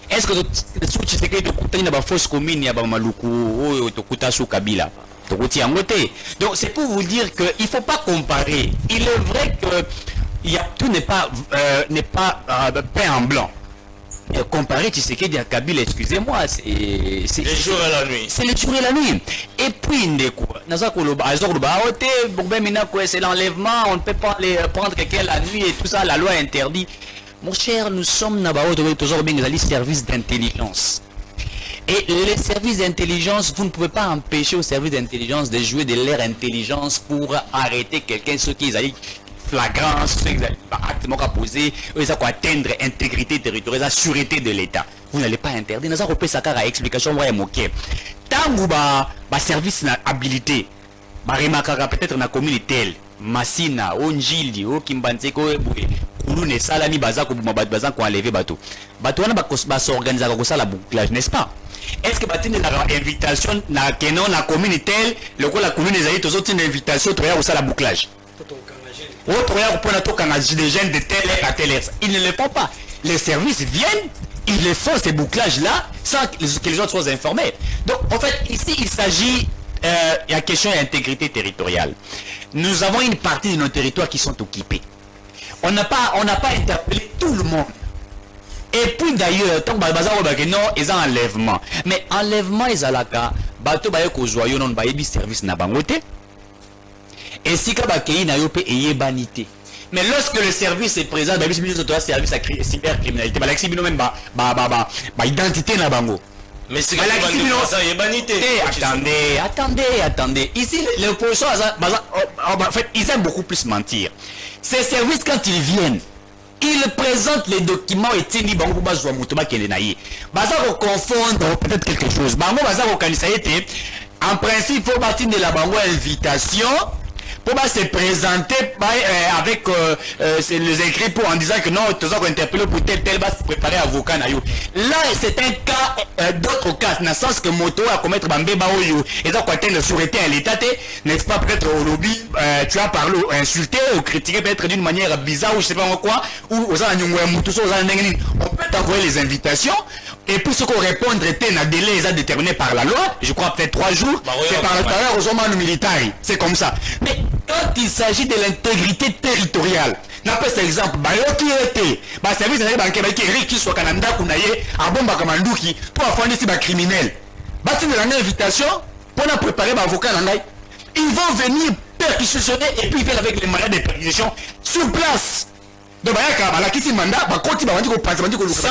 Est-ce que tu sais que tu coûtes une fausse commune ya ba maluku ou tu coûtes sous Kabila? Tu coûtes en côté. Donc c'est pour vous dire que il faut pas comparer. Il est vrai que tout n'est pas peint en blanc. Comparer Tshisekedi à Kabila, excusez-moi, c'est les jours et la nuit. C'est les jours et la nuit. Et puis, c'est l'enlèvement, on ne peut pas les prendre quelqu'un la nuit et tout ça, la loi interdit. Mon cher, nous sommes dans les services d'intelligence. Et les services d'intelligence, vous ne pouvez pas empêcher aux services d'intelligence de jouer de leur intelligence pour arrêter quelqu'un, ce qu'ils allaient flagrance, acte moko posé, ils ont atteindre intégrité territoriale, la sûreté de l'État. Vous n'allez pas interdire. Nous avons repris ça car explication moi moqué. Tant que ba service na habilité, ba remarquera peut-être na commune telle, Massina, Onjili, Kimbanzeko, Kouloune, Salani, Bazako, Bazan ko enlever bateau. Bateau na ba s'organiser comme ça la bouclage, n'est-ce pas? Est-ce que batine la invitation na kenon la commune telle, le ko la commune ezali tous autres une invitation to ya la bouclage. Autre ya pour na to kana des jeunes de telle à telle heure. Ils ne le font pas. Les services viennent, ils les font ces bouclages là sans que les autres soient informés. Donc en fait ici il s'agit il y a question d'intégrité territoriale. Nous avons une partie de nos territoires qui sont occupés. On n'a pas interpellé tout le monde. Et puis d'ailleurs, tant que non, ils ont enlèvement. Mais enlèvement, ils ont la cas, bateau baye ko joyeux non baye bi service na bangote. Et si ka ba kei na yo pe eye banité. Mais lorsque le service est présent, baye bi service à cybercriminalité, ba l'exibino même ba identité na bango. Mais c'est ça eye banité. Attendez. Ici l'opposition en fait, ils aiment beaucoup plus mentir. Ces services quand ils viennent, ils présentent les documents et tini bango pour bazwa mutoba kelenaye. Baza ko confondre peut-être quelque chose. Bango baza ko kanisa été en principe faut bâtir de la bango invitation pour se présenter avec les écrits pour en disant que non, tu as interpellé pour tel bas préparer avocat na yo. Là c'est un cas d'autres cas dans le sens que moto à commettre bambé baoyo et ça quoi atteindre sûreté à l'état n'est-ce pas peut-être au lobby tu as parlé insulté ou critiqué peut-être d'une manière bizarre ou je sais pas quoi ou aux on peut t'envoyer les invitations et puis ce qu'on répondre était un délai déterminé par la loi, je crois peut-être 3 jours, c'est par rapport aux hommes militaires, c'est comme ça. Mais quand il s'agit de l'intégrité territoriale, n'appelle cet exemple, qui était, service de banque qui soit Canada, Kounaye, à Bomba Kamandouki, pour affronter ces criminels. Bâtir de l'invitation pour préparer l'avocat Nangaï. Ils vont venir perquisitionner et puis ils viennent avec les moyens de perquisition sur place. Donc, sans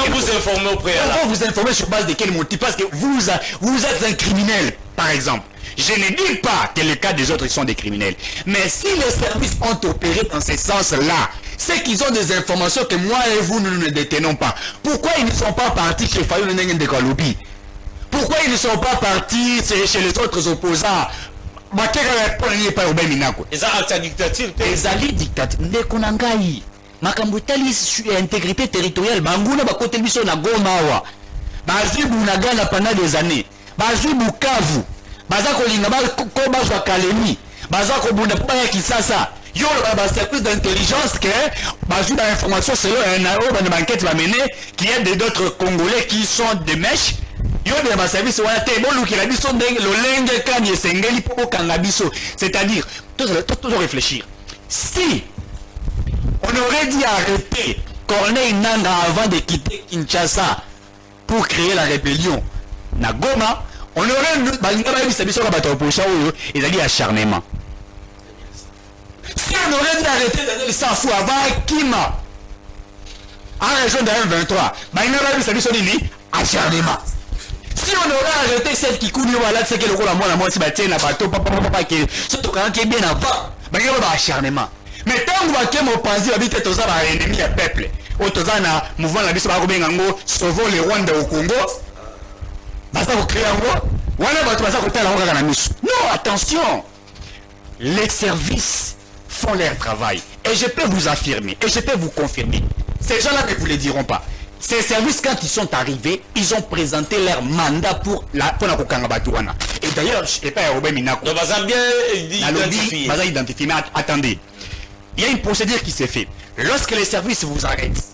vous informer au préalable. On va vous informer sur base de quel motif. Parce que vous êtes un criminel, par exemple. Je ne dis pas que le cas des autres sont des criminels. Mais si les services ont opéré dans ce sens-là, c'est qu'ils ont des informations que moi et vous, nous ne détenons pas. Pourquoi ils ne sont pas partis chez Fayou Nengen de Kaloubi? Pourquoi ils ne sont pas partis chez les autres opposants? Makambo tali intégrité territoriale banguna bakote biso na Goma wa bazwi Bunagana pendant des années bazwi Bukavu baza kolinga ba ko bazwa Kalemi baza ko bunda pa ya Kisasa yo ba service d'intelligence que bazwi ba information selon un enquête va mener qui est d'autres Congolais qui sont des mèches yo de ba service wana te bon luki la biso ndenge lolenge kanye sengeli po kanga biso, c'est-à-dire toujours réfléchir. Si on aurait dit arrêter Corneille Nanga avant de quitter Kinshasa pour créer la rébellion na Goma, on aurait ils ont dit acharnement. Si on aurait dit arrêter Daniel Sassou avant Kima en région de M23, acharnement. Si on aurait arrêté celle qui coule là, c'est que le rôle à moi si batien na bateau papa qui surtout quand qui est bien avant, acharnement. Mais tant que mon pensée habite tous les ennemis du peuple, autoza na mouvement la biso ba ko benga ngo sauvons les Rwandais au Congo. Basta ko créer ngo, wana ba basta ko tala ngo na miso. Non, attention. Les services font leur travail et je peux vous affirmer et je peux vous confirmer. Ces gens-là ne vous le diront pas. Ces services, quand ils sont arrivés, ils ont présenté leur mandat pour la Kokanga Batouana. Et d'ailleurs, je ne sais pas, Robert Minako. Donc, ils ont bien identifié. Mais attendez. Il y a une procédure qui s'est faite. Lorsque les services vous arrêtent,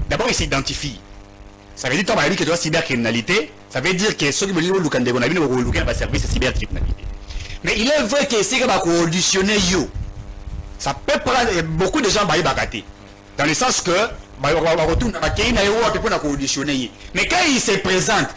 d'abord ils s'identifient. Ça veut dire que tu as cybercriminalité, ça veut dire que ceux qui veulent le service de cybercriminalité. Mais il est vrai que c'est que auditionner ça peut prendre beaucoup de gens dans le sens que mais quand il se présente,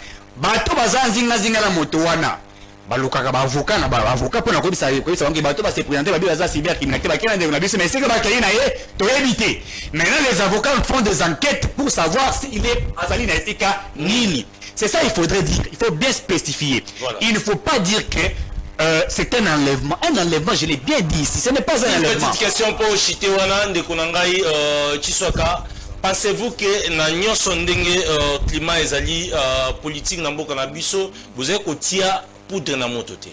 balukaka ba avocat na ba avocat pour na ko bisa wangi bato ba se présenter ba bila za cybercriminalité ba kena ndeko na biso mais c'est que ba kena ye to éviter. Maintenant les avocats font des enquêtes pour savoir s'il est azali na esika nini. C'est ça il faudrait dire, il faut bien spécifier. Voilà. Il ne faut pas dire que c'est un enlèvement. Un enlèvement, je l'ai bien dit ici. Ce n'est pas un enlèvement. Petite question pour Chitewana de Konangai Chiswaka. Pensez-vous que na nyonso ndenge climat ezali politique na mboka na biso vous avez kotia poudre na moto te?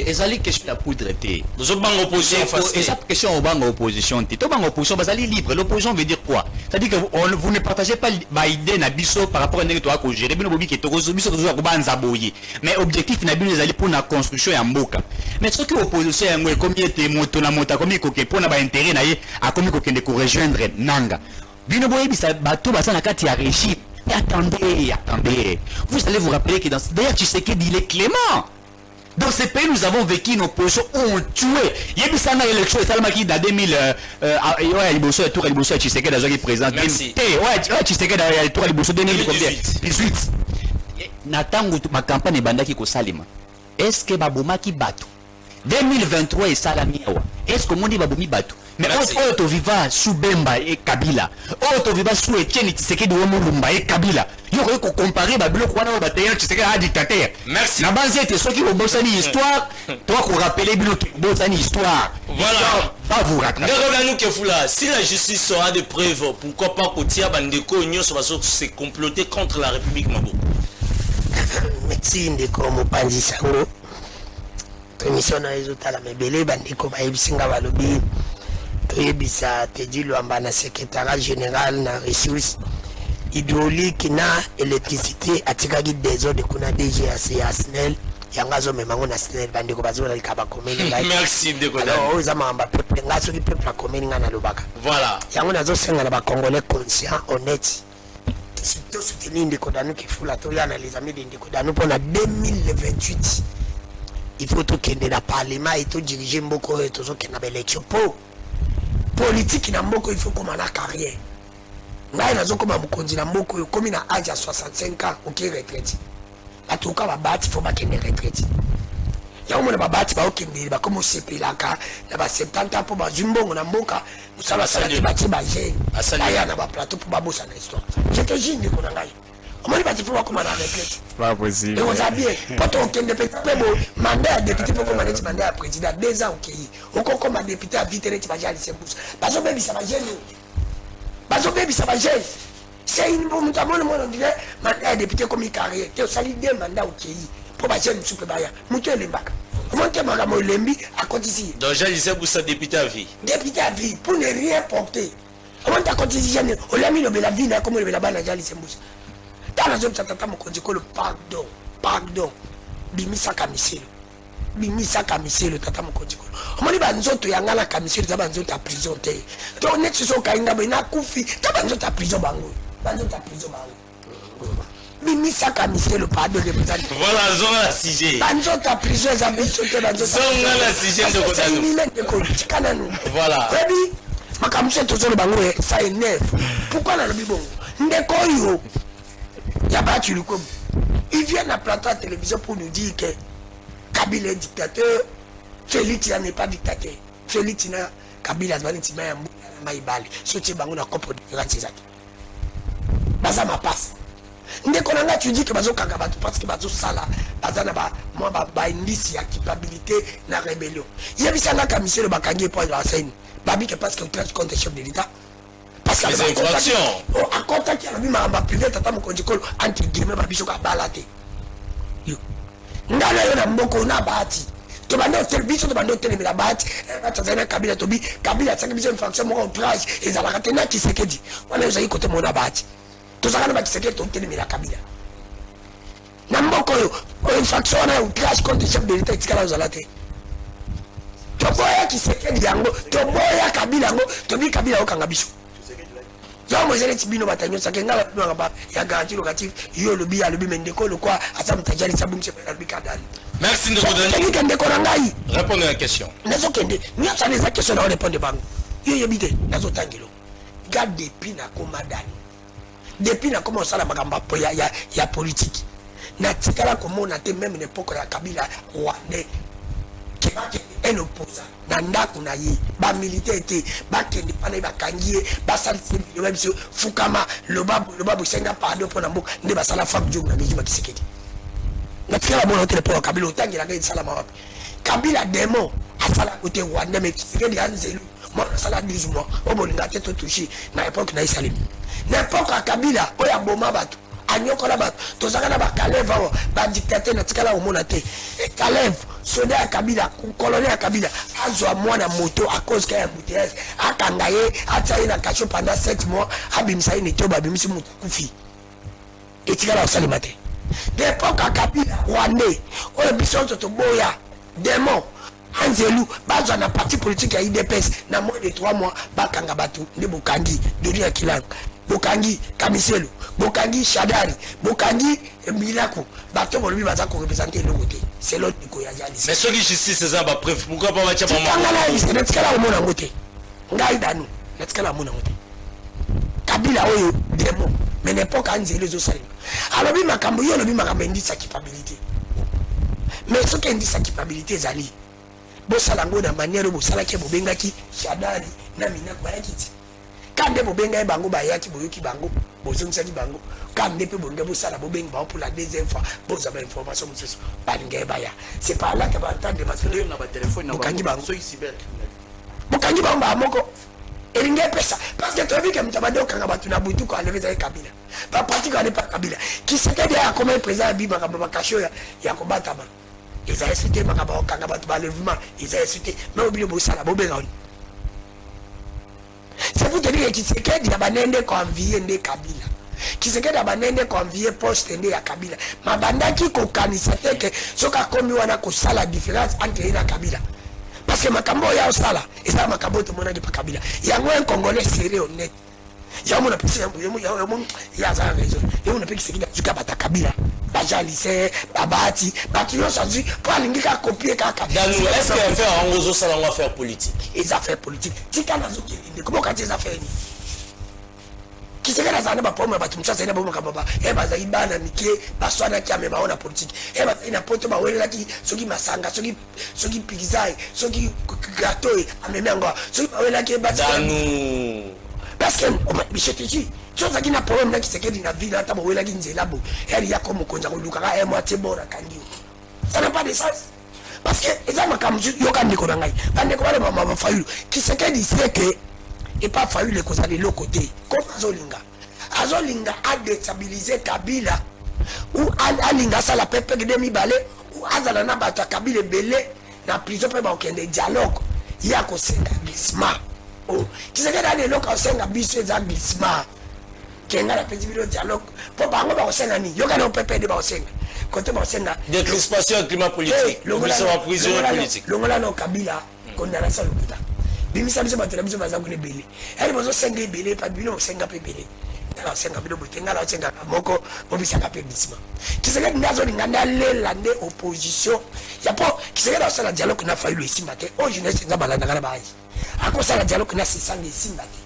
Ezali question ya poudre te. Vous avez une opposition face. Et ça question au banc opposition te. To banc opposition bazali libre. L'opposition veut dire quoi? C'est-à-dire que vous ne partagez pas ma idée na biso par rapport à ndenge to ko gérer bino bobi ke to ko biso to ko banza boye. Mais objectif na bino ezali pour la construction ya mboka. Mais ce que opposition yango comme était moto na mota comme ko ke pour na ba intérêt na ye a comme ko kende ko rejoindre nanga. Bino boye bisa bato basa na kati ya régime. Mais attendez. Vous allez vous rappeler que dans d'ailleurs Tshisekedi il est clément. Dans ces pays, nous avons vécu une opposition où on tuait. Il y a eu ça dans l'élection de Salmaki dans 2000. Ouais, il bossait tour, il bossait Tshisekedi dans le président. Merci. Ouais, Tshisekedi dans le tour, il bossait 2018. Natango ma campagne bandaki ko salima. Est-ce que baboma ki bato 2023 et salamiawa. Est-ce que monde babomi bato? Mais auto viva sous Bemba et Kabila. Auto viva sous Etienne Tshisekedi ou Mulumba et Kabila. Yo ko comparer ba biloko wana ba tayer Tshisekedi a dictateur. Merci. Na base était ceux qui vont bosser histoire, toi qu'on rappeler biloko bosser histoire. Voilà. Va vous rattraper. Nous Kefula, si la justice aura des preuves, pourquoi pas Kotia Bandeko Nyos va se comploter contre la République Mabo? Merci Ndeko Mopanzi Sango. Émission na résultat la mebele bandeko ba ebisinga balobi. Toyebisa Teddy Luamba na secrétaire général na ressources hydraulique na électricité atikaki des eaux de kuna DGAC ya SNEL yangazo memango na SNEL bandeko bazola likaba komeni ngai. Merci Ndeko. Alors oza mamba peuple ngaso ki peuple komeni ngana lobaka. Voilà. Yango nazo senga na ba congolais conscients honnêtes. Surtout soutenir Ndeko Danu Kefula to yana les amis de Ndeko Danu pour la 2028. Il faut tout kende na parlement et tout diriger mboko et tout zo kena élection pour politique na mboko il faut comme na carrière. Ngai nazo koma mukonzi na mboko yo komi na âge à 65 ans OK retraite. Atuka ba bati faut ba kende retraite. Ya omona ba bati ba okende ba comme sepelaka na ba 70 ans pour ba zimbongo na mboka musala sala ti bati ba jeune. Aya na ba plateau pour ba bossa na histoire. Je te jure Ndeko na ngai. Omoni bati faut ba koma na retraite. Pas possible. Et on a bien quand on kende pe mandat député pour commander mandat à président 2 ans OK. On comme député à vite ti ba jali sembousa. Parce que baby ça va jeune. Bazo baby ça va jeune. C'est une bonne tamone mon dirait mandat député comme carrière. Tu sali 2 mandats OK. Pour ba jeune soupe baya. Mutu lembaka. Comment tu m'as mo lembi à côté ici. Donc Jali Sembousa député à vie. Député à vie pour ne rien porter. Comment tu côté ici jeune. On l'a mis le la vie là comme le la bana Jali Sembousa. Dans la zone tata mo konjiko le pardon. Bimisa kamiselo. Bimisa kamiselo tata mo konjiko. Omoni ba nzoto yanga la kamiselo za ba nzoto à prison te. To net so kainga be na kufi ta ba nzoto à prison bango. Ba nzoto à prison bango. Bimisa kamiselo pardon représente. Voilà zone la CG. Ba nzoto à prison za biso te ba nzoto. Zone la CG de Kodano. Voilà. Baby makamse to zo bango ça énerve. Pourquoi na lobi bongo? Ndeko yo. Yabatu Lukom. Il vient à plateau à la télévision pour nous dire que Kabila est dictateur, Félix n'est pas dictateur. Félix n'a Kabila n'a maïbali. Soutien bango na copo de ratisaki. Baza ma passe. Ndeko nanga tu dis que bazo kangabatu parce que bazo sala baza na ba moi ba indice ya culpabilité na rébellion. Yebisa na commissaire le bakangi pour la scène. Babi que parce que traite contre le chef de l'État. Parce que les infractions. À contact il y a ma privé tata mo konjikolo entre guillemets ba biso ka balate. Yo. Ndala yo na mboko na bahati. To bando television to bando tele la bahati. Tanzania Kabila to bi Kabila tsaka biso infraction mo outrage ezala katena Tshisekedi. Wana yo zayi côté mo na bahati. To zaka na Tshisekedi to tele la Kabila. Na mboko yo infraction na outrage contre chef de l'État tikala zalate. To boya Tshisekedi yango, to boya Kabila yango, to bi Kabila okanga biso. Là moi j'ai tibino batanyo sakenga la ba ya garantie locative yo lobi ya lobi mendeko le quoi asam tajali sabum se pe kadali. Merci Ndeko Dani. Ndeko ngai. Répondez à la question. Nazo kende, ni ça les questions na répondre bango. Yo yebite nazo tangelo. Garde depuis na komadani. Depuis na comment ça la makamba ya politique. Na tikala comme on a été même l'époque ya Kabila rwandais. Un opposant nanda kuna yi ba militaire te ba kende pana ba kangie ba salisi yo ba biso fukama le babu senga pardon pour na mboka nde ba sala fam jong na bijima Tshisekedi natikala mona otele mpo kabila otangela esalama wapi kabila demo asala kote rwanda mais Tshisekedi anzelu moi nasala 12 mois obolinga te totouché na époque na esalemi na époque ya kabila oyo aboma bato anyokola bato tozaka na bakaleve awa badictateur natikala omona te kaleve soda ya kabila colonel ya kabila azwa mwana moto à cause ka ya embouteillage akanga ye atia ye na cachot pendant 7 mois abimisa ye neti oyo babimisi moto akufi etikala osalema te d'époque ya kabila rwandais oyo biso nyonso toboya démon anzelu bazwa na parti politique ya IDPS na moins de 3 mois bakanga bato nde bokangi dori ya kilanga bokangi kamiselo bokangi shadari bokangi milako bato bolobi baza ko représenter le côté c'est l'autre ko ya jali mais ceux qui justice c'est ça ba preuve pourquoi pas matcha maman ngala yi netikala mona ngote ngai danu netikala mona ngote kabila oyo demo mais n'importe anzelu zo salima alobi makambo yo lobi makambo ndi sa capabilité mais ce qui ndi sa capabilité zali bosala ngo na manière bosalaki bobengaki shadari na minako bayakiti kande bobenga bango bayaki boyoki bango bozongisaki bango kande pe bonga bosala bobenga ba pour la deuxième fois boza ba information mususu balinga baya c'est pas là que ba entendre parce que na ba téléphone na bango so cyber bokangi bango ba moko elinga pesa parce que tu vu que mtabado kanga batu na butu ko aleveza kabila ba pratique ale pas kabila qui se kede ya comme président biba ba kasho ya kobata ba ils ont insulté makaba kanga batu ba levement ils ont insulté mais obile bosala bobenga on. C'est pour te dire que Tshisekedi na banende convier nde kabila Tshisekedi na banende convier poste nde ya kabila mabandaki ko kanisa teke soka komi wana ko sala différence entre ina kabila parce que makambo ya osala eza makambo to mona de pa kabila yango un congolais sérieux honnête ya mona pesi ya za raison ya mona peki Tshisekedi zuka bata kabila baja lycée babati batio sanzi pour alingika copier kaka dans nous est-ce qu'il fait en gros ça on va faire politique les affaires politiques tika nazo kindi comment quand les affaires ni kiseka na zana ba pomme batu msasa ina bomo kababa e baza ibana mike baswana kia me baona politique e baza ina poto ba welela ki soki masanga soki pigizai soki gâteau ameme ngo soki ba welela ki baza dans nous parce que bicheteji chose qui na problème na Tshisekedi na ville ata bo welela ki nzela bo elle ya comme konza ko luka ka e moitié bona kangi ça n'a pas de sens parce que ezama kamzu yoka ndiko na ngai bande ko bale mama fayulu Tshisekedi sait que et pas fallu les causes de l'autre côté comme azolinga a déstabiliser Kabila ou alinga ça la pepe de demi balé ou azala na bata Kabila belé na prison pe ba okende dialogue ya ko senga glissement oh Tshisekedi a le loka senga biso za glissement kenga la petit video dialogue pour bango ba senga ni yoka na pepe de ba senga côté ba senga de crispation climat politique le ministre de la prison politique longola no Kabila condamnation l'hôpital bimisa biso bato na biso baza kune belé elle bozo senga belé pa bino senga pe belé la senga bino botenga la senga moko bobisa ka pe glissement Tshisekedi ndazo linganda lela nde opposition ya po Tshisekedi osala dialogue na fayulu esimba te o jeunesse nga balanda kana bayi akosala dialogue na sisanga esimba te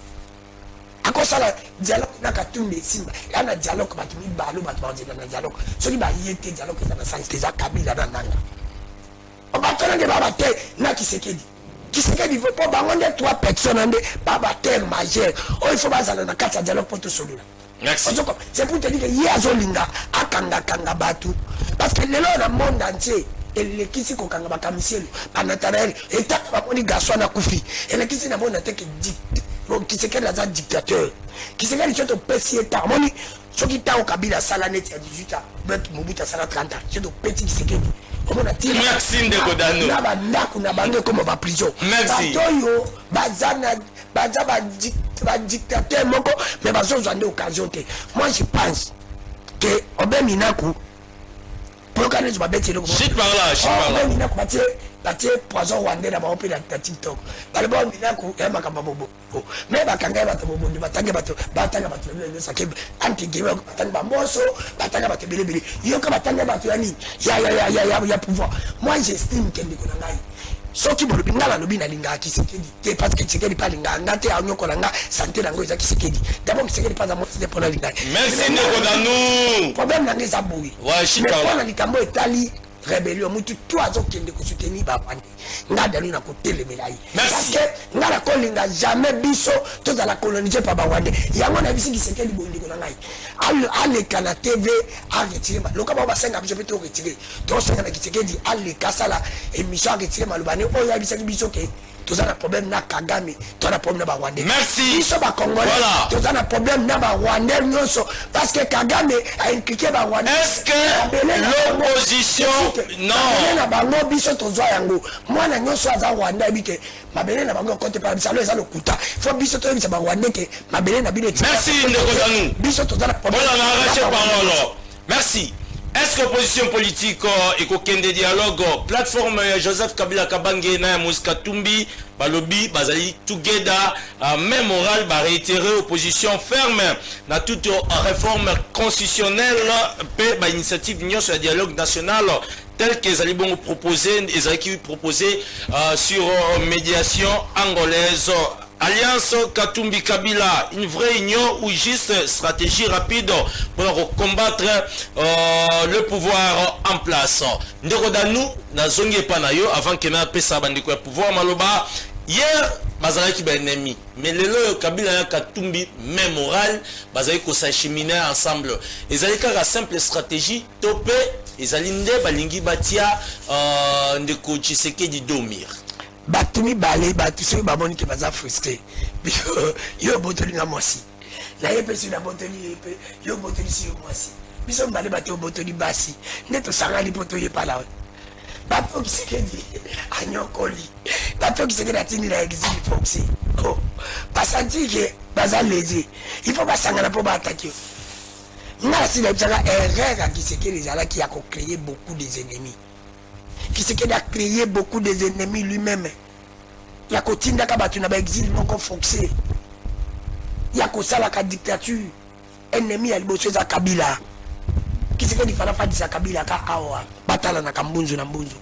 akosala dialogue na katumbe esimba yana dialogue bato mibalo bato baonzela na dialogue soki bayete dialogue eza na sens te eza Kabila na nanga obatona nde baba te na Tshisekedi Tshisekedi veut pas bangonde 3 personnes nde baba terre majeur oh il faut bazala na kati ya dialogue pour tout solola merci c'est pour te dire que yazolinga akanga kanga batu parce que lelo na monde entier elekisi ko kanga bakamiselo banatanael eta bakoni garçon na kufi elekisi na monde tek Tshisekedi aza dictateur Tshisekedi choto pesi eta moni soki ta Kabila sala net ya 18 ans bet Mobutu sala 30 ans choto petit Tshisekedi Maxime de Godano na bandako na bango comme ba prison batoyo bazana baza ba dictateur moko mais bazozwa nde occasion te moi je pense que Obeminaku pour quand je babete le shit par là Obeminaku batie poison rwandais na ba na TikTok bale ba Obeminaku ya makamba bobo mais bakanga bato bobo ndi batanga bato le saké anti game batanga bamboso batanga bato belebele yoka batanga bato ya nini ya pouvoir moi j'estime que ndiko na ngai soki bolobi ngala lobi na linga Tshisekedi te parce que Tshisekedi pas linga ngate a nyoko langa santé nango eza Tshisekedi d'abord Tshisekedi pas à moi c'est pour la linga merci ndeko na nous problème nango eza boui ouais shit par là likambo etali rébellion mutu tout azokende ko soutenir ba Rwanda nga dalu na ko telemela yi parce que nga la kolinga jamais biso to za la coloniser par ba Rwanda yango na bisi Tshisekedi bondi ko na ngai ale kana TV a retiré loka ba senga biso peto retirer to senga na Tshisekedi ale kasala émission a retiré malubane o ya biso ke tous un problème na Kagame, tous un problème na Rwanda. Merci. Ils sont pas congolais. Voilà. Tous un problème na Rwanda parce que Kagame a impliqué ba Rwanda. Est-ce que l'opposition non. Na bango biso tozoa yango. Moi na nyonso aza Rwanda bike. Mabele na bango compte pas bisalo eza lokuta. Faut biso to bisa ba Rwanda ke mabele na bile. Merci ndeko Zanou. Biso tous un problème. Voilà, on a arraché parole. Merci. Est-ce que l'opposition politique et qu'aucun des dialogues, plateforme Joseph Kabila Kabange na Mouska Tumbi, Balobi, Bazali Together, même oral, réitérer opposition ferme dans toute réforme constitutionnelle, paix, initiative union sur le dialogue national tel qu'ils allaient bon proposer, ils allaient proposer sur médiation angolaise. Alliance Katumbi Kabila, une vraie union ou juste stratégie rapide pour combattre le pouvoir en place. Ndekodanou, na zongi panayo avant que na pesa bandiko ya pouvoir maloba. Hier, bazala ki ba ennemi. Mais lelo Kabila ya Katumbi même moral, bazali ko s'acheminer ensemble. Ezali ka simple stratégie topé, ezali nde balingi batia ndeko Tshisekedi domir. Batumi balé batuso baboni ke baza frustré yo botoli na mosi na yepe si na botoli yepe yo botoli si yo mosi biso balé bato botoli basi neto sangali poto ye pala bato Tshisekedi anyokoli bato Tshisekedi atini na exil foxy oh pasanti ke baza lésé il faut basangana po ba attaquer ngala si lebsaka erreur Tshisekedi zala qui a créé beaucoup des ennemis. Tshisekedi a créé beaucoup des ennemis lui-même. Il y a Kotinda Kabatu na exil moko foxé. Il y a Kosala ka dictature. Ennemi à l'bosso za Kabila. Tshisekedi fana fadi sa Kabila ka awa. Batala na kambunzu na mbunzu.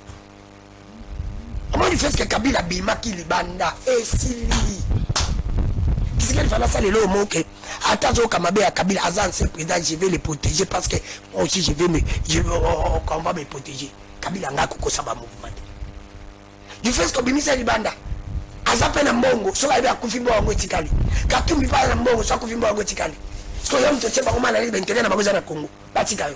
Comment il fait que Kabila bima ki libanda et sili. Tshisekedi fana sa lelo moke. Atazo kamabe à Kabila azan c'est président je vais les protéger parce que moi aussi on va me protéger. Kabila nga kukosa ba mouvement du fait que bimisa libanda azape na mbongo so ba kufimbo wango tikali Katumbi pa na mbongo so kufimbo wango tikali so yom to cheba koma na libe ntele na bagoza na Congo batika yo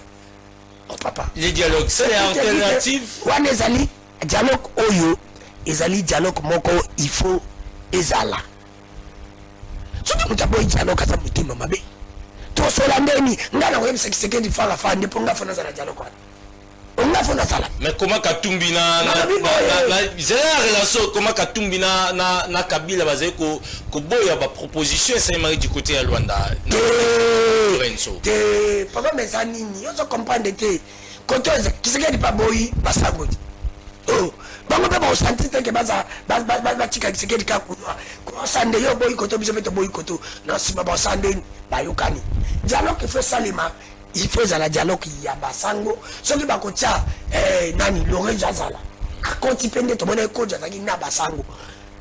oh papa les dialogues c'est l'alternative wana ezali dialogue oyo ezali dialogue moko il faut ezala so tu mutaboy dialogue asa mutima mabe to so landeni ngana ko yebisa Tshisekedi fala fa ndipo nga fona za dialogue wana. Mais comment Katumbi na c'est la relation comment Katumbi na Kabila basé ko boya ba proposition c'est mari du côté à Luanda Lorenzo papa mesani ni yo comprendre que quand Tshisekedi pas boyi basango oh bango pe ba santi te ke baza tika Tshisekedi ka ko sande yo boyi koto biso beto boyi koto na sima ba sande ba yokani dialogue il faut salima. Il faut la dialogue ya basango soki bakotia nani Lorenzo azala akotipende to mona ko jazaki na basango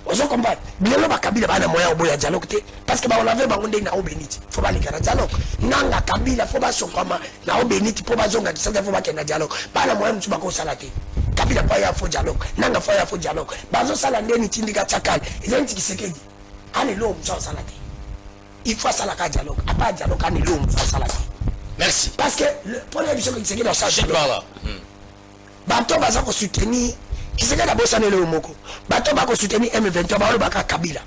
ozo comprendre bilelo bakabila bana moya oboya dialogue te parce que ba on avait bango na obeniti faut ba lekana dialogue nanga kabila faut ba sokama na obeniti pour ba zonga kisasa faut ba kena dialogue bana moya mtu bako sala te kabila pa ya fo dialogue nanga fa ya fo dialogue bazo sala ndeni tindika chakali ezenti Tshisekedi ale lo mzo sala te il faut sala ka dialogue apa dialogue ani lo mzo sala te. Merci. Parce que le problème c'est que Tshisekedi dans sa je parle là. Bato baza ko soutenir Tshisekedi abosa ne le moko. Bato ba ko soutenir M23 ba lo ba ka Kabila.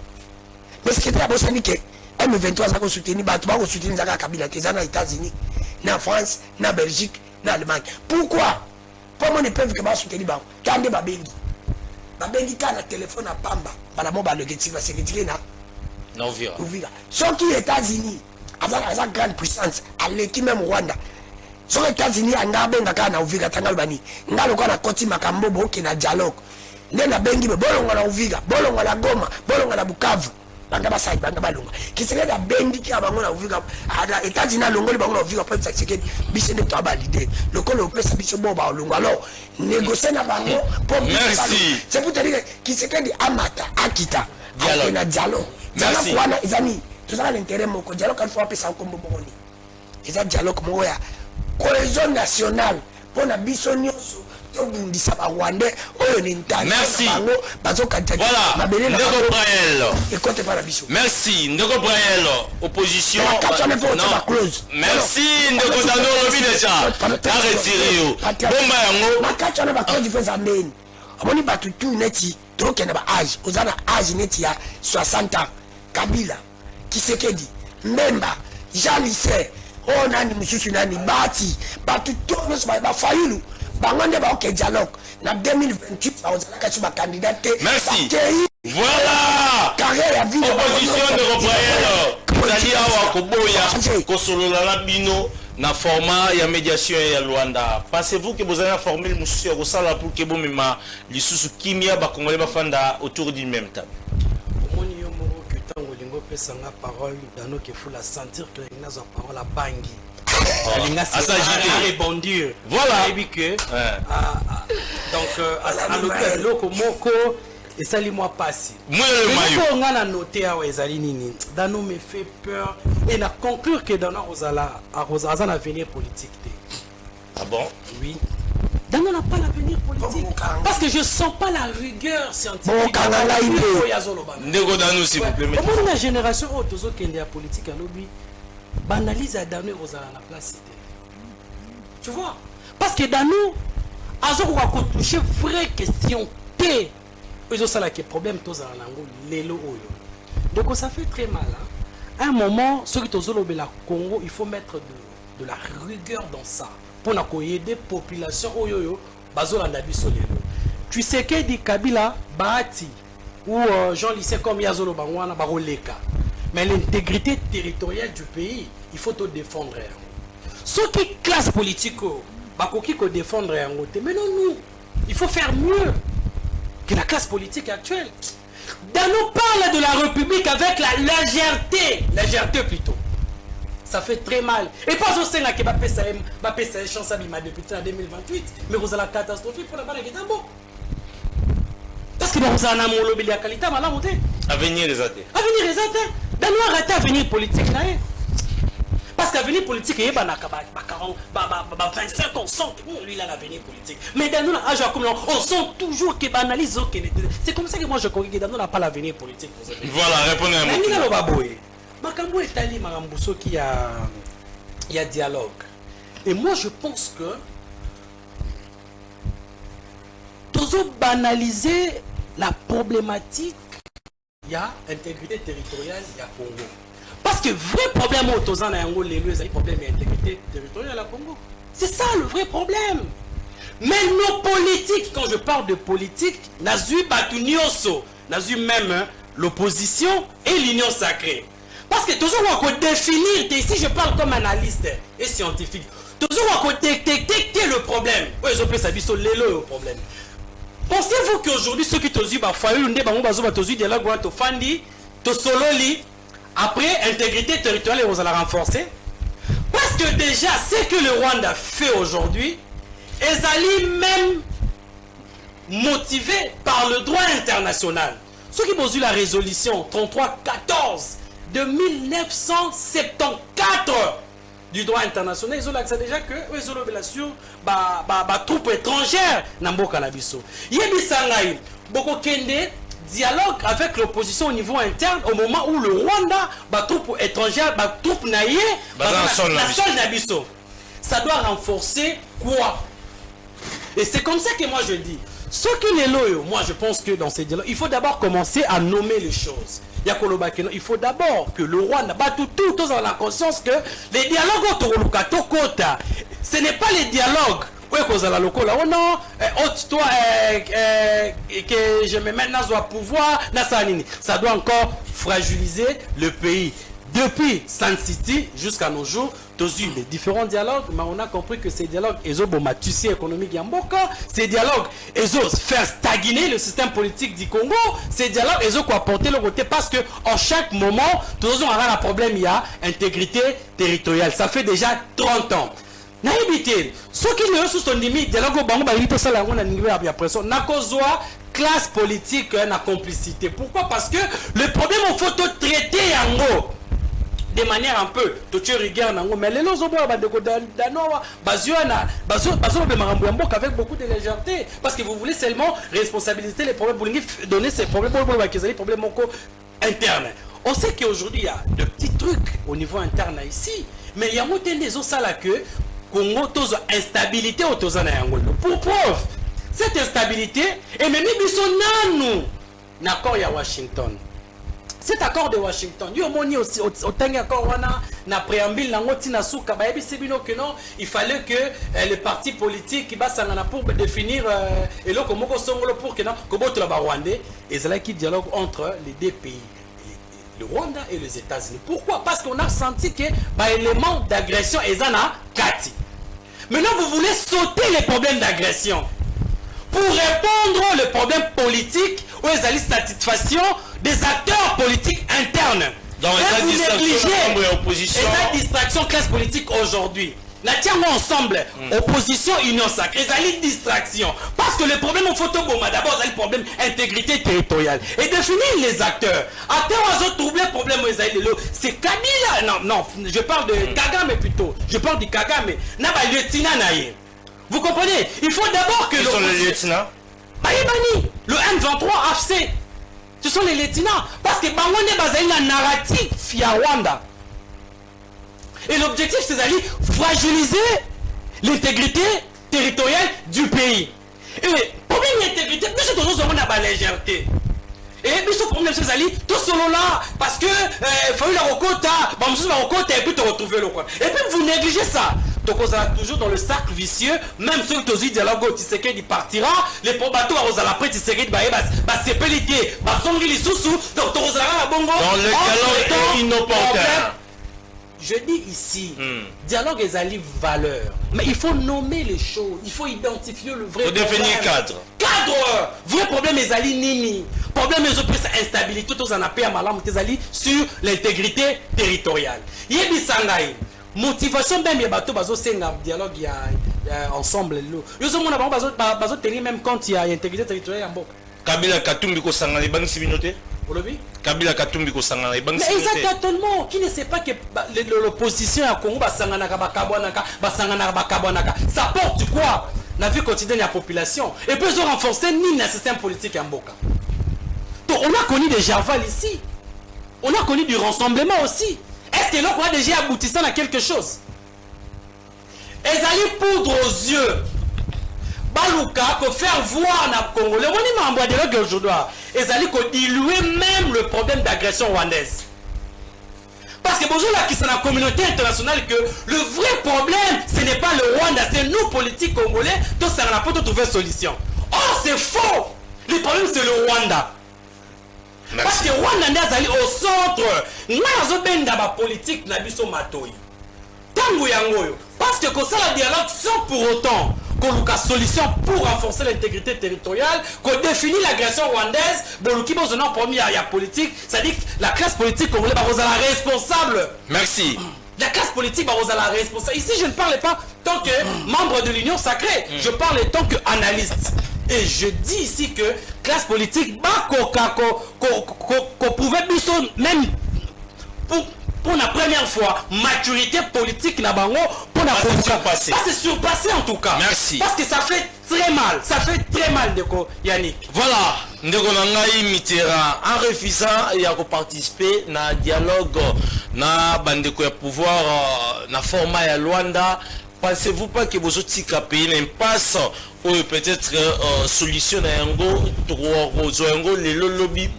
Mais ce qui est abosa ni que M23 za ko soutenir bato ba ko soutenir za ka Kabila te za na États-Unis, na France, na Belgique, na Allemagne. Pourquoi? Comment ne peuvent que ba soutenir ba kande ba bengi. Ba bengi kana téléphone à pamba, bala mo ba le geti va se retirer na Uvira. Sauf qui États-Unis à grande puissance à l'équipe même Rwanda sur les États-Unis anga benga kana Uvira tangal bani ngalo kwa na koti makambo boke na dialogue ndena bengi be bolonga na Uvira bolonga na Goma bolonga na Bukavu banga basai banga balonga Tshisekedi bengi ki abango na Uvira ada États-Unis alongoli bango na Uvira peut Tshisekedi bisende to abalide lokolo pesa biso bo ba olonga alors négocier na bango pour merci c'est pour te dire que Tshisekedi amata akita dialogue na dialogue merci wana izani tout ça l'intérêt moko dialogue il faut appeler ça comme bon et ça dialogue mo ya cohésion nationale pour na biso nyonso tobundisa barwandais oyo ni Merci. Voilà, Ndeko Brael. Merci, Ndeko Brael. Opposition. Merci, Ndeko Dano Lobi déjà. T'as retiré. Bomba yango. Makati wana bakolo difense ameni. Amoni batu tu neti. Donc il y a un âge. Aux âge neti ya 60 ans. Kabila. Kisekedi. Memba. Jean Lissé. Oh nani mususu nani. Bati. Batu tu nesi ba fayulu. Bangonde ba ok dialogue. Na 2028 ba ozala kachi ba candidat. Merci. Voilà. Opposition de Robrael. Zali awa koboya kosolola la bino na format ya médiation ya Luanda. Pensez-vous que vous avez formé le monsieur au sala pour que bomema lisusu kimia ba congolais ba fanda autour d'une même table. Omoni yo moko que tango lingo pesa nga parole dans nos que faut la sentir que na zo parole à bangi. À s'agiter, rebondir. Voilà. Et puis que donc à l'hôtel loko moko et ça lui moi passé. Moi le maillot. On a noté à Ezali Nini. Dano me fait peur et na conclure que dans Rosala à Rosala l'avenir politique. Ah bon? Oui. Dano n'a pas l'avenir politique parce que je sens pas la rigueur scientifique. Ndeko Dano s'il vous plaît. Comment la génération autozo qui est politique à lobby banalise à Dano Rosala la place. Tu vois? Parce que Dano azo ko toucher vraie question T. Ils ont ça là qui est problème tous en langue lelo oyo. Donc ça fait très mal. À un moment, ceux qui sont au Congo, il faut mettre de la rigueur dans ça pour aider la population oyo bazolanda biso lelo. Tu sais que dit Kabila Bahati ou Jean Lissé comme Yazolo Bangwana baroleka. Mais l'intégrité territoriale du pays, il faut te défendre. Ceux qui classe politique bakoki ko défendre en côté. Mais non nous, il faut faire mieux que la classe politique actuelle. Dano parle de la République avec la légèreté plutôt. Ça fait très mal. Et pas au sein là qui va passer chance à ma député en 2028, mais vous avez la catastrophe pour la balle qui est bon. Parce que vous avez un lobby de la qualité, mais là, vous êtes. Avenir les athées. Avenir les athées. Dano arrête avenir politique là. Parce qu'avenir politique, il y a 25 ans, lui il a l'avenir politique. Mais dans nous, on sent toujours qu'il banalise. C'est comme ça que moi je crois que dans nous, on n'a pas l'avenir politique. Voilà, répondez à moi. Makambo est allé, Marambuso, qu'il y a dialogue. Et moi je pense que toujours banaliser la problématique, il y a intégrité territoriale, il y a Congo. Parce que le vrai problème au Tozan et Ango, les problèmes d'intégrité territoriale à Congo. C'est ça le vrai problème. Mais nos politiques, quand je parle de politique, Nazu Batunioso, Nazu même l'opposition et l'union sacrée. Parce que toujours on peut définir, ici je parle comme analyste et scientifique, toujours on peut détecter le problème. Oui, ils ont fait ça, ils sont le problème. Pensez-vous qu'aujourd'hui, ceux qui t'ont dit, bah, dialogue, après, intégrité territoriale, vous allez renforcer. Parce que déjà, ce que le Rwanda fait aujourd'hui, ils allaient même motivés par le droit international. Ceux qui ont eu la résolution 3314 de 1974 du droit international, ils ont accès déjà que ils ont l'obligation de troupes étrangères dans le Canabiso. Il y a beaucoup de dialogue avec l'opposition au niveau interne au moment où le Rwanda troupes étrangères, troupes naïe, ça doit renforcer quoi? Et c'est comme ça que moi je dis, ce qui est loyaux, moi je pense que dans ces dialogues, il faut d'abord commencer à nommer les choses. Il faut d'abord que le Rwanda tout dans la conscience que les dialogues ce n'est pas les dialogues. Oui, oh non, toi, que je me mette dans le pouvoir, ça doit encore fragiliser le pays. Depuis Sun City jusqu'à nos jours, tous les différents dialogues, mais on a compris que ces dialogues, ils ont tu économique Yamboka, ces dialogues, ils ont fait stagner le système politique du Congo, ces dialogues, ils ont apporté le côté parce que en chaque moment, tous on a un problème, il y a intégrité territoriale. Ça fait déjà 30 ans. Naïbité, ceux qui ne sont limite, dialogue bango balito sala on a niveau à pression, n'a causé classe politique na complicité. Pourquoi? Parce que le problème il faut traiter en gros. de manière un peu tu regardes nango mais les lozo boa bandeko danoa bazuana bazo be marambo ya mboka avec beaucoup de légèreté parce que vous voulez seulement responsabiliser les problèmes bolingi donner ces problèmes pour les problèmes moko internes. On sait qu'aujourd'hui il y a de petits trucs au niveau interne ici mais il y a monté des os à la queue Congo tozo instabilité au tozana yango pour preuve cette instabilité et même biso nanu n'accord ya Washington. Cet accord de Washington, il fallait que les partis politiques pour définir pour que et c'est là qu'il dialogue entre les deux pays, le Rwanda et les États-Unis. Pourquoi? Parce qu'on a senti que l'élément d'agression est en Kati. Maintenant, vous voulez sauter les problèmes d'agression pour répondre aux problèmes politiques ou aux satisfaction des acteurs politiques internes. Donc, vous négligez les distraction classe politique aujourd'hui. La tiens ensemble, opposition, union sacrée, les distractions. Parce que le problème au photo d'abord, c'est le problème intégrité territoriale. Et définir les acteurs. Acteurs ont troublé le problème c'est Kabila. Non, je parle de Kagame plutôt. Je parle du Kagame. Naba lieutenant naïe. Vous comprenez? Il faut d'abord que le lieutenant. Le M23 AFC. Ce sont les lieutenants. Parce que Bango n'est basé sur un narratif via Rwanda. Et l'objectif, c'est d'aller fragiliser l'intégrité territoriale du pays. Et le problème d'intégrité, nous sommes la légèreté. Et puis ce problème, c'est d'aller tout solo là. Parce que il faut la recota, et puis te retrouver le coin. Et puis vous négligez ça. Donc on sera toujours dans le cercle vicieux, même ceux qui ont dialogue, tu sais qu'il partira, les bateaux à la prête, tu sais qu'il c'est pelleté, les sous-sous, donc on sera à bongo. Dans le dialogue est inopportun. Je dis ici, dialogue est allié valeur, mais il faut nommer les choses, il faut identifier le vrai problème. Il faut définir cadre. Cadre, vrai problème est allié nini. Problème est plus instabilité, tout en appel à malam, sur l'intégrité territoriale. Yebi Sangai. Motivation même bateau bazo senga dialogue il y a ensemble yo zo mona bazo tenir même compte il y a intégrité territoriale en boka Kabila Katumbi ko sangana bangi sibinoté olobi Kabila Katumbi ko sangana bangi sibinoté mais exactement qui ne sait pas que l'opposition à Congo basangana ka bakabwanaka ça porte quoi la vie quotidienne de la population et peut se renforcer ni le système politique en boka. Donc on a connu des Javal ici, on a connu du rassemblement aussi. Est-ce que l'on a déjà aboutissant à quelque chose? Ils allaient poudre aux yeux. Balouka, pour faire voir dans le Congo. Le monument en bois de l'autre aujourd'hui. Ils allaient diluer même le problème d'agression rwandaise. Parce que bonjour là qui sont dans la communauté internationale que le vrai problème, ce n'est pas le Rwanda, c'est nous politiques congolais, donc ça n'a pas trouvé solution. Or c'est faux. Le problème c'est le Rwanda. Merci. Parce que Rwanda n'est allé au centre. Nous avons la politique na biso matoi. Tango yangoyo. Parce que comme ça la dialogue sans pour autant qu'on a une solution pour renforcer l'intégrité territoriale, qu'on définit l'agression rwandaise, boluki bozonan premier à la politique, c'est-à-dire que la classe politique congolaise va la responsable. Merci. La classe politique va la responsable. Ici je ne parle pas tant que membre de l'Union sacrée, je parle tant qu'analyste. Et je dis ici que classe politique, qu'on pouvait même pour la première fois, maturité politique na bango pour la surpasser. C'est surpassé en tout cas. Merci. Parce que ça fait très mal, Ndeko Yannick. Voilà, Ndeko Nangai Mitera, en refusant de participer na dialogue na bandeko ya pouvoir na format ya Luanda. Pensez-vous pas que vous avez pays l'impasse ou peut-être solution à yango to les lobby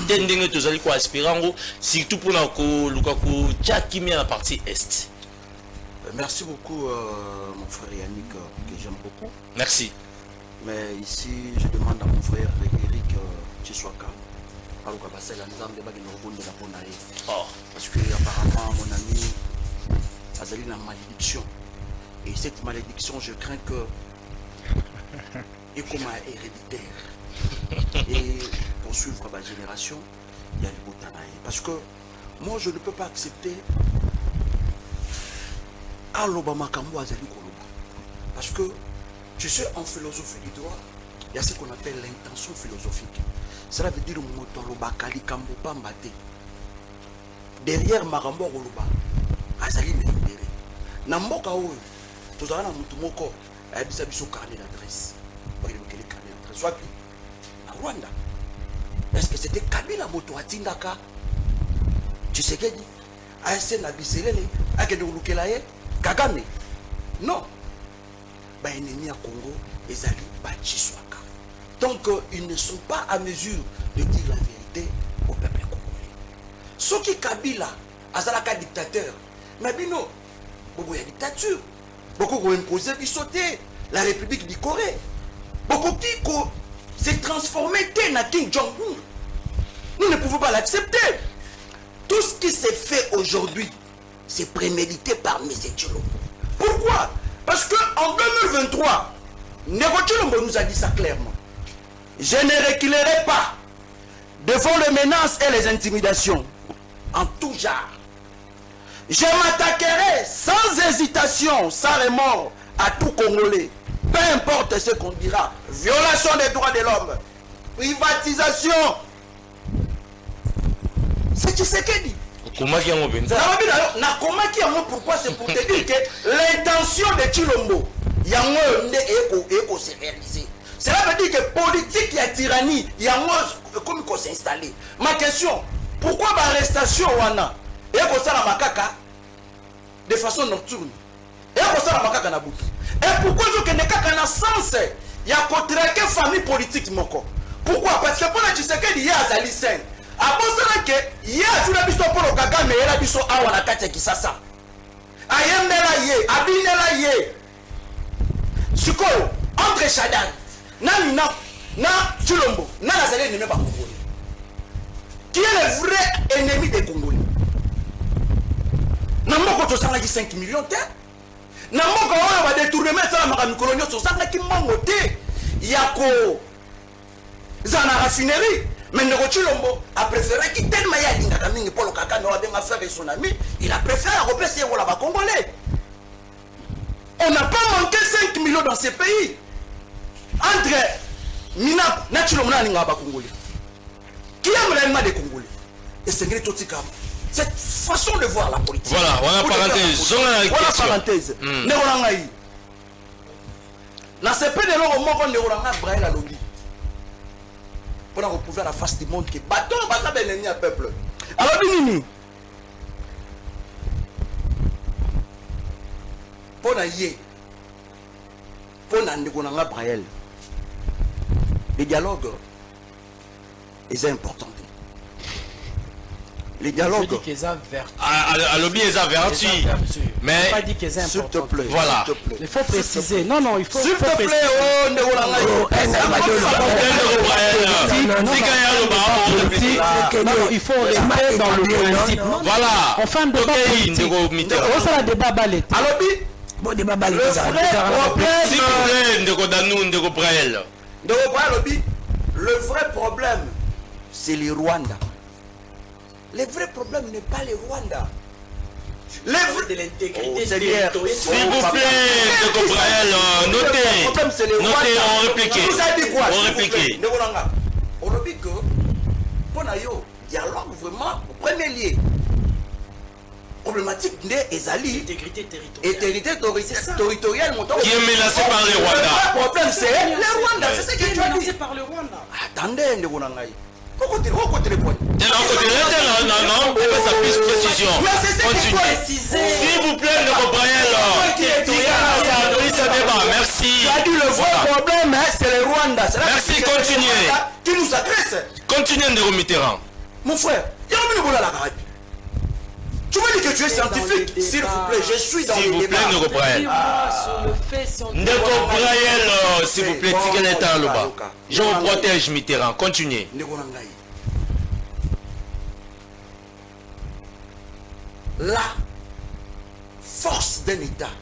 tending to zali ko aspirango surtout pour na ko lukaku tchakimi à la partie est. Merci beaucoup mon frère Yannick que j'aime beaucoup. Merci. Mais ici je demande à mon frère Eric Chiswaka alors que passer la nzambe ba kino bonde la ponae. Parce que apparemment mon ami azali na malédiction. Et cette malédiction, je crains que et comme héréditaire et poursuivre ma génération, il y a le botanaï. Parce que moi, je ne peux pas accepter Alobama Kambo Azali Koloba. Parce que, tu sais, en philosophie du droit, il y a ce qu'on appelle l'intention philosophique. Cela veut dire que Motoloba Kali Kambo Pambate. derrière makambo koloba azali libéré na mboka oyo tozala na mutu moko ayebisa biso carnet d'adresse bakele carnet d'adresse soit na Rwanda. Est-ce que c'était Kabila moto atindaka Tshisekedi ASC na biselele akende ulukela ye Kagame? Non. Ba ennemi à Congo ezali bachiswaka. Donc ils ne sont pas à mesure de dire la vérité au peuple congolais. Soki Kabila azalaka dictateur, mais bino beaucoup de dictature, beaucoup ont imposé bisoté la République du Corée, beaucoup qui s'est transformé en Kim Jong-un. Nous ne pouvons pas l'accepter. Tout ce qui s'est fait aujourd'hui, c'est prémédité par M. Tshilombo. Pourquoi? Parce qu'en 2023, Nego Tshilombo nous a dit ça clairement. Je ne reculerai pas devant les menaces et les intimidations en tout genre. Je m'attaquerai sans hésitation, sans remords à tout Congolais. Peu importe ce qu'on dira. Violation des droits de l'homme, privatisation. C'est ce qu'il dit. Pourquoi c'est pour te dire que l'intention de Tshilombo, cela veut dire que politique et tyrannie, il y a comme il s'est installé. Ma question, pourquoi l'arrestation wana et la makaka de façon nocturne et la makaka na butu? Et pourquoi je ne kaka na sens il y a contraqué famille politique moko? Pourquoi? Parce que pour la Tshisekedi il y a Azali Sen. Abosana que il y a tout la biso pour le Kagame et la biso awa na kati Kisasa. Ayembela ye, abinela ye. Sikoyo entre Shadan na Tshilombo na Azali ennemi ba Congolais. Qui est le vrai ennemi des Congolais? Namoko tosanga ki 5 millions te. Namoko oyo ba détournement ça na mikolo nyonso sanga ki mbongo te. Yako zana raffinerie. Mais Nego Tshilombo a préféré qu'il tellement y a l'ingaka mingi pour le Kaka no abenga frère et son ami, il a préféré repasser au là-bas congolais. On n'a pas manqué 5 millions dans ces pays. Entre Mina na Tshilombo na linga ba congolais. Qui aime l'allemand des Congolais? Et c'est gré totika. Cette façon de voir la politique. Voilà, on a parenthèse. Voilà parenthèse. Neolangai. Na CP de l'eau moko neolanga Braille la lobby. Pour retrouver la face du monde qui bâton bata beneni à peuple. Alors binini. Pour na yé. Pour na ndekonanga Braille. Le dialogue est important. Les dialogues. Je dis qu'ils ont vertu. À lobby, ils ont vertu. Mais. Pas dit qu'ils ont s'il te plaît. Voilà. Il faut préciser. Non, non, il faut. S'il te plaît, oh, non, il faut rester dans le principe. Voilà. On fait un débat politique. On fait un débat ballet. Alors, bon débat ballet. Le vrai problème, c'est le Rwanda. Le vrai problème n'est pas le Rwanda. Le vrai de l'intégrité territoriale. S'il vous plaît, notez. Notez, on réplique. Vous avez dit quoi? On réplique. On réplique que, pour nous, dialogue vraiment, au premier lieu. Problématique de Ezali. Intégrité territoriale. Qui est menacé par le Rwanda. Le vrai problème, c'est le Rwanda. C'est ce que tu as dit. Menacé par le Rwanda. Attendez, Ndegoulangaï. Pourquoi tu le point? Non, ça plus précision. Continuez. S'il vous plaît, le Gabriel. Merci. Tu as dit le vrai problème, c'est le Rwanda. Merci, continuez. Qui nous agresse. Continuez, Ndeko Mitterrand. Mon frère, il y a un la Caraïbe. Tu me dis que tu es scientifique. S'il vous plaît, je suis dans le débat. S'il vous plaît, Ndeko Gabriel. Ndeko Gabriel, s'il vous plaît, Tigel est à l'oba. Je vous protège, Mitterrand. Continuez. La force d'un État,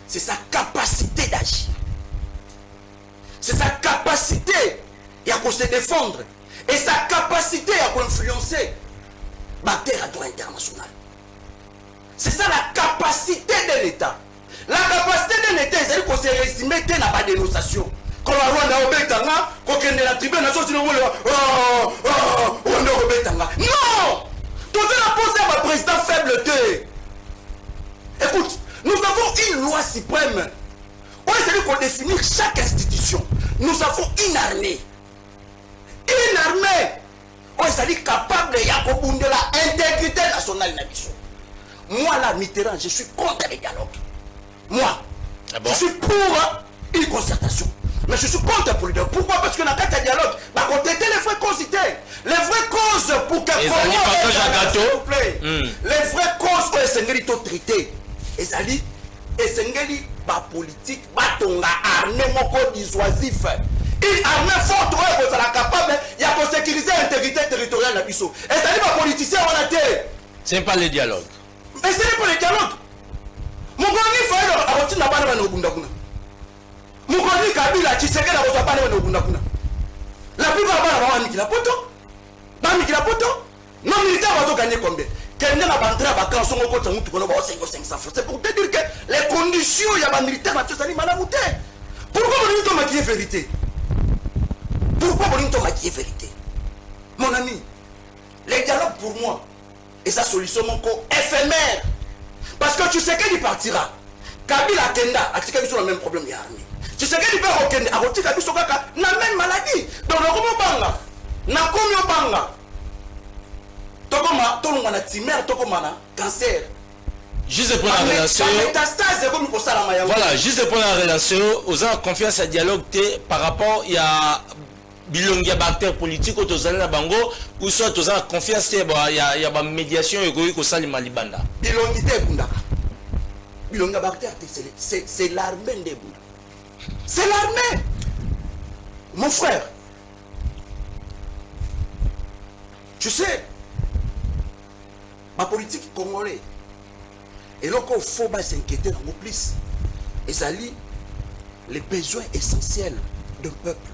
c'est sa capacité d'agir. C'est sa capacité à se défendre. Et sa capacité à influencer la terre à droit international. C'est ça la capacité de l'État. La capacité de l'État, c'est qu'on s'est résumé dans la dénonciation. Quand la Rwanda a obétanga, quand on est la tribu, la société, non! Tout la pose à un président faible. Écoute, nous avons une loi suprême. On essaie de définir chaque institution. Nous avons une armée. Une armée. On est capable de l'intégrité nationale. Moi, là, Mitterrand, je suis contre les dialogues. Moi, je suis pour une concertation. Mais je suis contre pour le dialogue. Pourquoi? Parce que dans le dialogue, on traiter les vraies causes. Les vraies causes pour que... s'il vous plaît. Les vraies causes pour les traiter. Et ça dit, et c'est politique, batonga armée moko dissuasif. Une armée forte, vous êtes capable de sécuriser l'intégrité territoriale de Bissau. Et ça dit, les politiciens, on a été. C'est pas le dialogue. Mais ce n'est pas le dialogue. Mon grand il faut aller à Rotina Bana Nobundakuna. Mon grand il Kabila, tu sais que la Rosa Bana Nobundakuna. La plupart va avoir Mikila Poto. Dans Mikila Poto, nos militaires vont gagner combien? C'est pour te dire que les conditions, il y a des militaires qui sont malaboutés. Pourquoi vous ne maquillez vérité? Pourquoi vous ne maquillez vérité? Mon ami, les dialogues pour moi, et sa solution est éphémère. Parce que tu sais qu'il partira. Kabila Kenda, a le même problème de l'armée. Tu sais qu'il va au Kenda, a la même maladie. Donc, le Banga, n'a combien Banga? Tokoma, tolonga na tumeur, tokoma na cancer. Juste pour la relation. Voilà, juste pour la relation, aux gens confiance à dialogue par rapport il y a bilongia bactère politique au tozali na bango ou soit aux gens confiance il y a ba médiation égoïque au sali malibanda. Bilongité bundaka. Bilongia bactère c'est l'armée de Bunda. C'est l'armée. Mon frère. Tu sais ma politique congolaise. Et donc, il faut s'inquiéter dans plus. Et ça lit les besoins essentiels d'un peuple.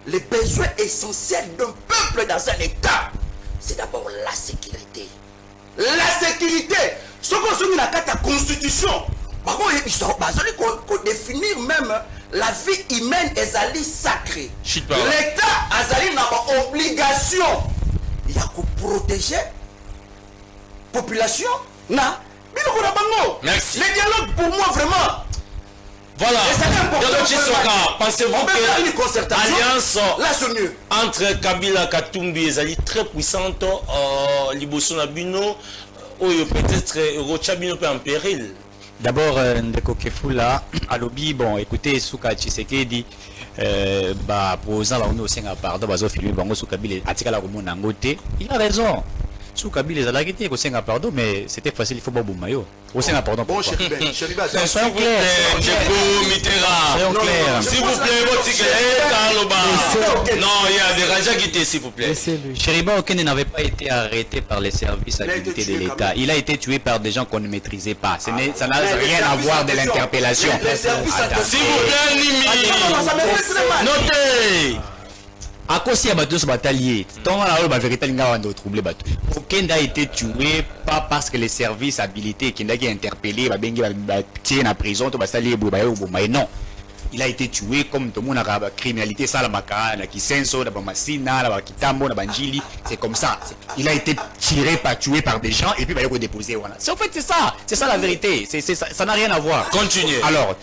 Les besoins essentiels d'un peuple dans un État, c'est d'abord la sécurité. La sécurité. Ce qu'on se dit dans la constitution, il définir même la vie humaine est sacrée. L'État a une obligation. Il y a que protéger population, merci. Les dialogues pour moi vraiment. Voilà. Pensez-vous que l'alliance entre Kabila Katumbi et très puissante, Liboso Nabino, ou peut-être Rochabino en péril? D'abord, Ndeko Kefula, à lobby, bon, écoutez, Souka Tshisekedi, pour nous aussi, pardon, il a raison. Sous Kabila les alaguetés au Sénat pardon mais c'était facile il faut pas boumayo au Sénat pardon bon cher Ben soyons clairs s'il vous plaît non il y a des rajas qui étaient s'il vous plaît Chériba Okene n'avait pas été arrêté par les services habilités de l'État il a été tué par des gens qu'on ne maîtrisait pas ça n'a rien à voir de l'interpellation s'il vous plaît Nimi notez à cause il y a des bataillés tant la vérité l'inga va troublé bateau Okenda a été tué pas parce que les services habilités qui n'a interpellé va bengi va tirer en prison to va salir non il a été tué comme tout le monde a criminalité ça la makana qui senso la masina la kitambo la banjili c'est comme ça il a été tué par des gens et puis il va déposer voilà c'est en fait c'est ça la vérité ça n'a rien à voir continuez alors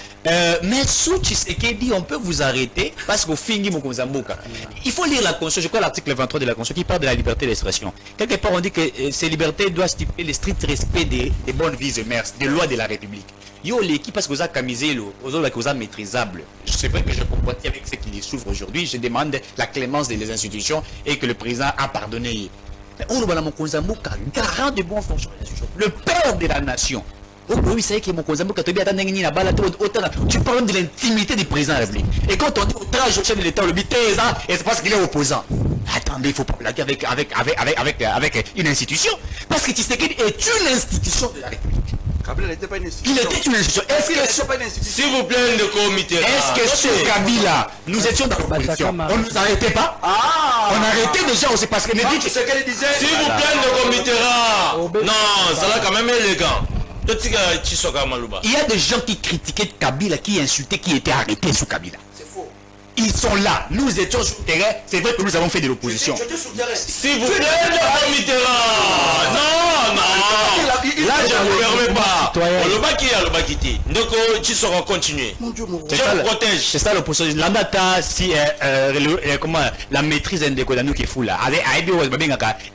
mais sous Tshisekedi on peut vous arrêter parce qu'au fingi mokonzamboka il faut lire la constitution je crois l'article 23 de la constitution qui parle de la liberté d'expression quelque part on dit que ces libertés doivent stipuler le strict respect des bonnes vies et mœurs des lois de la République. Yo l'équipe parce que vous avez camisé vous avez maîtrisable. C'est vrai que je comprends avec ce qui les souffre aujourd'hui. Je demande la clémence des institutions et que le président a pardonné. On nous mon Konzamboka, garant de bon fonctionnement des institutions, le père de la nation. Oui, c'est que mon Konzamboka tu parles de l'intimité du président de la République. Et quand on dit outrage au chef de l'État, le bitez, et c'est parce qu'il est opposant. Attendez, il faut pas blaguer avec une institution. Parce que Tshisekedi est une institution de la République. Kabila n'était pas une institution. Il était une institution. S'il vous plaît, le comité. Est-ce que sur Kabila, nous étions dans l'opposition? On ne nous arrêtait pas? On arrêtait déjà, c'est parce que dit ce qu'elle disait. S'il vous plaît, le comité. Non, ça va quand même élégant. Il y a des gens qui critiquaient Kabila, qui insultaient, qui étaient arrêtés sous Kabila. C'est faux. Ils sont là. Nous étions sur le terrain. C'est vrai que nous avons fait de l'opposition. S'il vous plaît, Mitterrand. Non, non. Là, je ne permets pas. Le Bakiti. Donc, tu sauras continuer. Je protège. C'est ça l'opposition. L'andata, si comment la maîtrise d'Indéco qui est fou là. Avec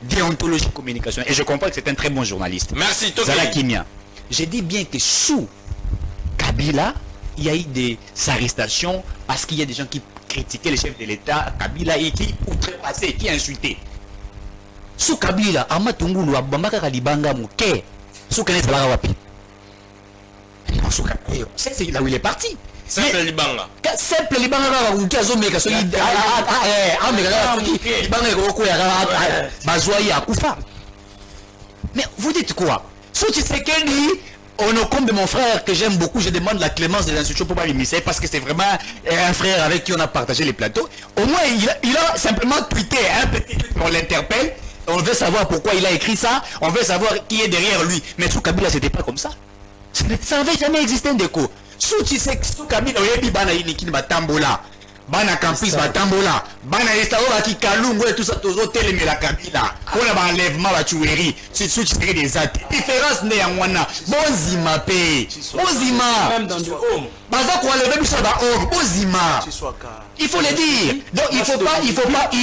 déontologie communication. Et je comprends que c'est un très bon journaliste. Merci, Zala Kimia. J'ai dit bien que sous Kabila, il y a eu des arrestations parce qu'il y a des gens qui critiquaient les chefs de l'État, Kabila, et qui outrepassaient, qui insultaient. Sous Kabila, Amatungulu, Abambaka Kalibanga, Mouké, sous Kanet Barawapi. Non, sous Kabila, c'est là où il est parti. Simple Libanga. Simple Libanga, qui a zoomé, qui a solide. Mais vous dites quoi? Sous Tshisekedi, au nom de mon frère que j'aime beaucoup, je demande la clémence des institutions pour pas l'immiscer parce que c'est vraiment un frère avec qui on a partagé les plateaux. Au moins, il a simplement tweeté un petit truc, on l'interpelle, on veut savoir pourquoi il a écrit ça, on veut savoir qui est derrière lui. Mais sous Kabila, c'était pas comme ça. Ça n'avait jamais existé un déco. Sous Kabila, il y a Bana Inikini Batambola. Bana campus batambola bana restaurant qui kalungo et tout ça tozo télémé la Kabila on a un enlèvement la tuerie c'est ce qui des actes différence né en wana bonzima pe bonzima même dans du home baza ko enlever biso ba home bonzima il faut le dire donc il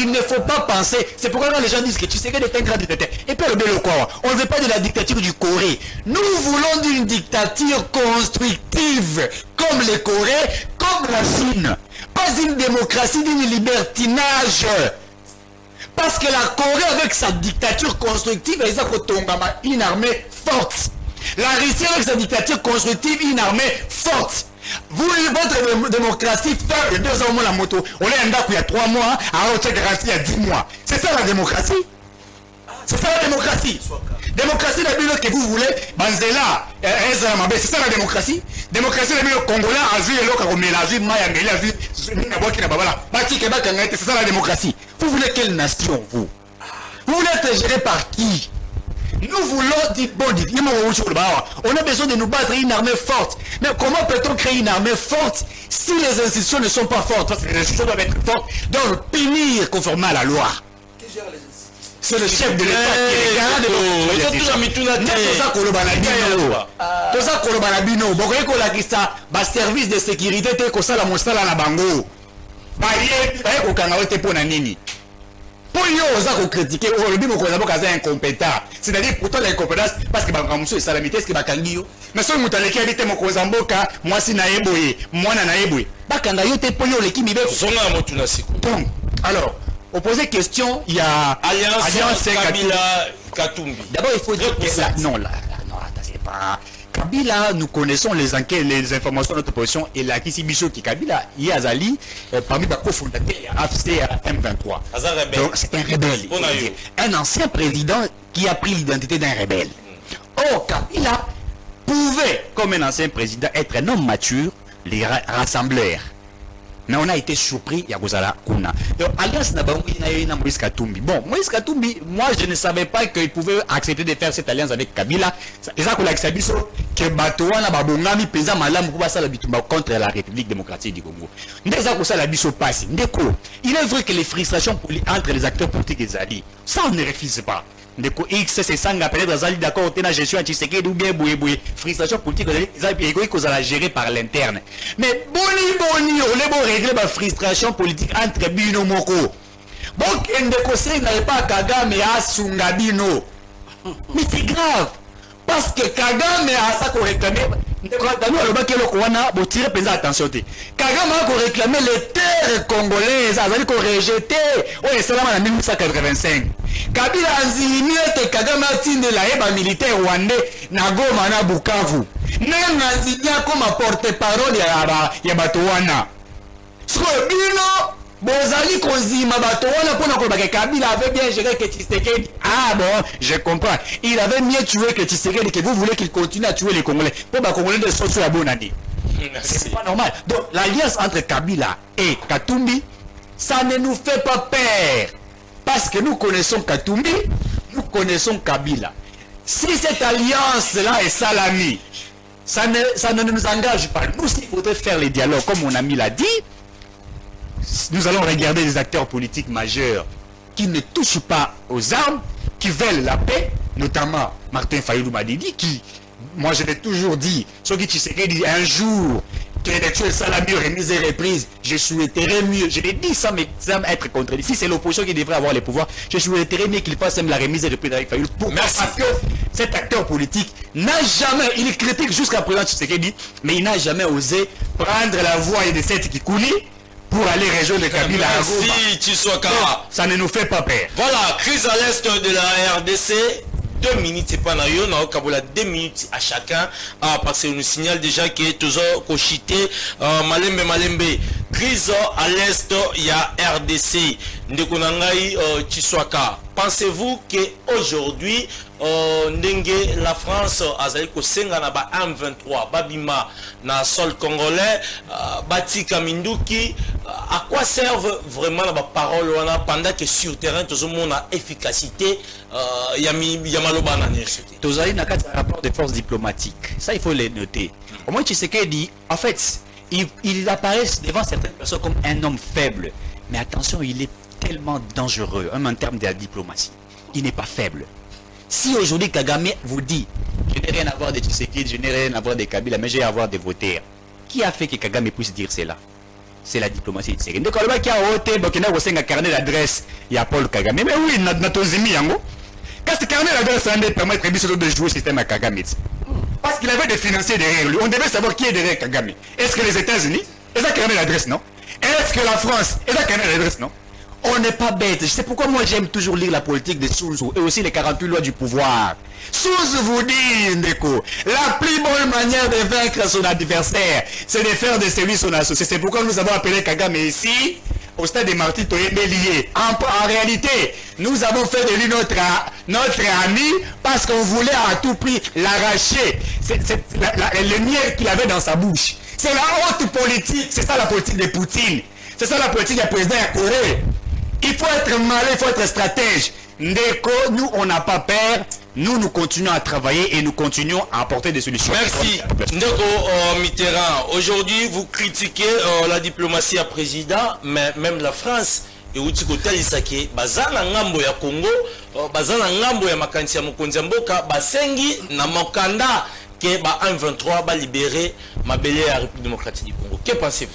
ne faut pas penser c'est pourquoi quand les gens disent que tu sais que est un grand dictateur et puis le bel quoi on ne veut pas de la dictature du Corée nous voulons d'une dictature constructive comme les Corées comme la Chine. Pas une démocratie, d'une libertinage. Parce que la Corée, avec sa dictature constructive, elle a une armée forte. La Russie, avec sa dictature constructive, une armée forte. Vous, votre démocratie, faire 2 ans la moto. On est un il y a 3 mois, à haute garantie il y a 10 mois. C'est ça la démocratie. C'est ça la démocratie. Démocratie, la bulle que vous voulez, Banzela, c'est ça la démocratie. Démocratie, la bulle congolais, a vu l'eau, a vu la vie, Maya, mais la vie, c'est ça la démocratie. Vous voulez quelle nation, vous? Vous voulez être géré par qui? Nous voulons dire, bon, on a besoin de nous battre une armée forte. Mais comment peut-on créer une armée forte si les institutions ne sont pas fortes? Parce que les institutions doivent être fortes, doivent punir conformément à la loi. C'est le chef de l'État qui est garant de service de sécurité critiquer incompétent. C'est-à-dire pourtant l'incompétence parce que Bangamuso est salamité est-ce que Bakangio mais si vous avez dit que Mokozamboka moi si naeboye moi na naeboye bakanga yote poyo le kimi beko zonga motuna siku donc alors on posait question il y a alliance Kabila Katumbi d'abord il faut dire que ça non là non c'est pas Kabila, nous connaissons les enquêtes, les informations de notre position et la Kisibiso qui Kabila, Yazali, parmi les cofondateurs AFC M23. Donc c'est un rebelle. Un ancien président qui a pris l'identité d'un rebelle. Or, Kabila pouvait, comme un ancien président, être un homme mature, les rassembleurs. Mais on a été surpris, Yagozala Kuna. Donc, Alliance Nabangouna Moïse Katumbi. Bon, Moïse Katumbi, moi je ne savais pas qu'il pouvait accepter de faire cette alliance avec Kabila. C'est ça qu'on a accepté, que Batouana Babongami pesa malam contre la République démocratique du Congo. Il est vrai que les frustrations entre les acteurs politiques et Zali, ça on ne refuse pas. Ndeko X c'est sanga peut-être Zali d'accord tena gestion anti-sécurité ou bien boué frustration politique ils la gérer par l'interne mais boni on est bon régler ma frustration politique entre bino moko bon Ndeko c'est n'avait pas Kagame à Sungabino mais c'est grave parce que Kagame a ça qu'on réclamait Kagame a réclamé les terres congolaises, a rejeté. Oui, c'est là en 1985. Kabila a dit que Kagame a tenu la EBA militaire rwandais na Goma na Bukavu. Même a dit comme porte-parole ya Batouana. Ce que Bino Bozali Kozima Batouana pour que Kabila avait bien géré que Tshisekedi. Ah bon, je comprends. Il avait mieux tué que Tshisekedi que vous voulez qu'il continue à tuer les Congolais. Pour les Congolais de sortir à bonne année. C'est pas normal. Donc l'alliance entre Kabila et Katumbi, ça ne nous fait pas peur. Parce que nous connaissons Katumbi, nous connaissons Kabila. Si cette alliance-là est salami, ça ne nous engage pas. Nous, s'il faudrait faire les dialogues, comme mon ami l'a dit, nous allons regarder des acteurs politiques majeurs qui ne touchent pas aux armes, qui veulent la paix, notamment Martin Fayulu Madidi, qui, moi je l'ai toujours dit, ce qui dit un jour que l'élection est la mieux remise et reprise, je souhaiterais mieux, je l'ai dit sans être contredit, si c'est l'opposition qui devrait avoir les pouvoirs, je souhaiterais mieux qu'il fasse même la remise et reprise avec Fayulu. Parce que cet acteur politique n'a jamais, il critique jusqu'à présent Tshisekedi, mais il n'a jamais osé prendre la voie de cette Kikouli pour aller rejoindre Kabila. Merci Tshisekedi. Ça ne nous fait pas peur. Voilà, crise à l'est de la RDC. 2 minutes, c'est pas naïo, on a 2 minutes à chacun. Parce qu'on nous signale déjà que toujours Kochité, Malembe. Crise à l'est, il y a RDC. Ndekonangai Tshisekedi. Pensez-vous qu'aujourd'hui, la France a senga na ba M23 babima na sol congolais Batika Minduki, à quoi servent vraiment la parole pendant que sur terrain tout le monde a efficacité Yamaloba na université. Tozali na rapport de force diplomatique. Ça il faut les noter. Au moins Tshisekedi, en fait, il apparaît devant certaines personnes comme un homme faible, mais attention, il est tellement dangereux, même en termes de la diplomatie. Il n'est pas faible. Si aujourd'hui Kagame vous dit je n'ai rien à voir de Tshisekedi, je n'ai rien à voir de Kabila, mais j'ai à voir des voteurs, qui a fait que Kagame puisse dire cela? C'est la diplomatie de Tshisekedi. Donc, il y a un carnet d'adresse, il y a Paul Kagame. Mais oui, il a tozimi yango. Quand ce carnet d'adresse permettre de jouer au système à Kagame. Parce qu'il avait des financiers derrière lui. On devait savoir qui est derrière Kagame. Est-ce que les États-Unis? Est-ce qu'il y a un carnet d'adresse? Non. Est-ce que la France? Est-ce qu'il y a un carnet d'adresse? Non. On n'est pas bête. C'est pourquoi moi j'aime toujours lire la politique de Souzu et aussi les 48 lois du pouvoir. Souzu vous dit, Ndeko, la plus bonne manière de vaincre son adversaire, c'est de faire de celui son associé. C'est pourquoi nous avons appelé Kagame ici, au stade de Martin Toyé. En réalité, nous avons fait de lui notre ami parce qu'on voulait à tout prix l'arracher. Le miel qu'il avait dans sa bouche. C'est la haute politique. C'est ça la politique de Poutine. C'est ça la politique du président de Corée. Il faut être malin, il faut être stratège. Ndeko, nous, on n'a pas peur. Nous continuons à travailler et nous continuons à apporter des solutions. Merci. Ndeko Mitterrand, aujourd'hui, vous critiquez la diplomatie à président, mais même la France. Et où tu côté Isaki, bazana ngambo ya Congo, bazana ngambo ya makanisi ya mokonzi mboka, basengi na mokanda que ba M23 ba libérer mabele à République démocratique du Congo. Que pensez-vous?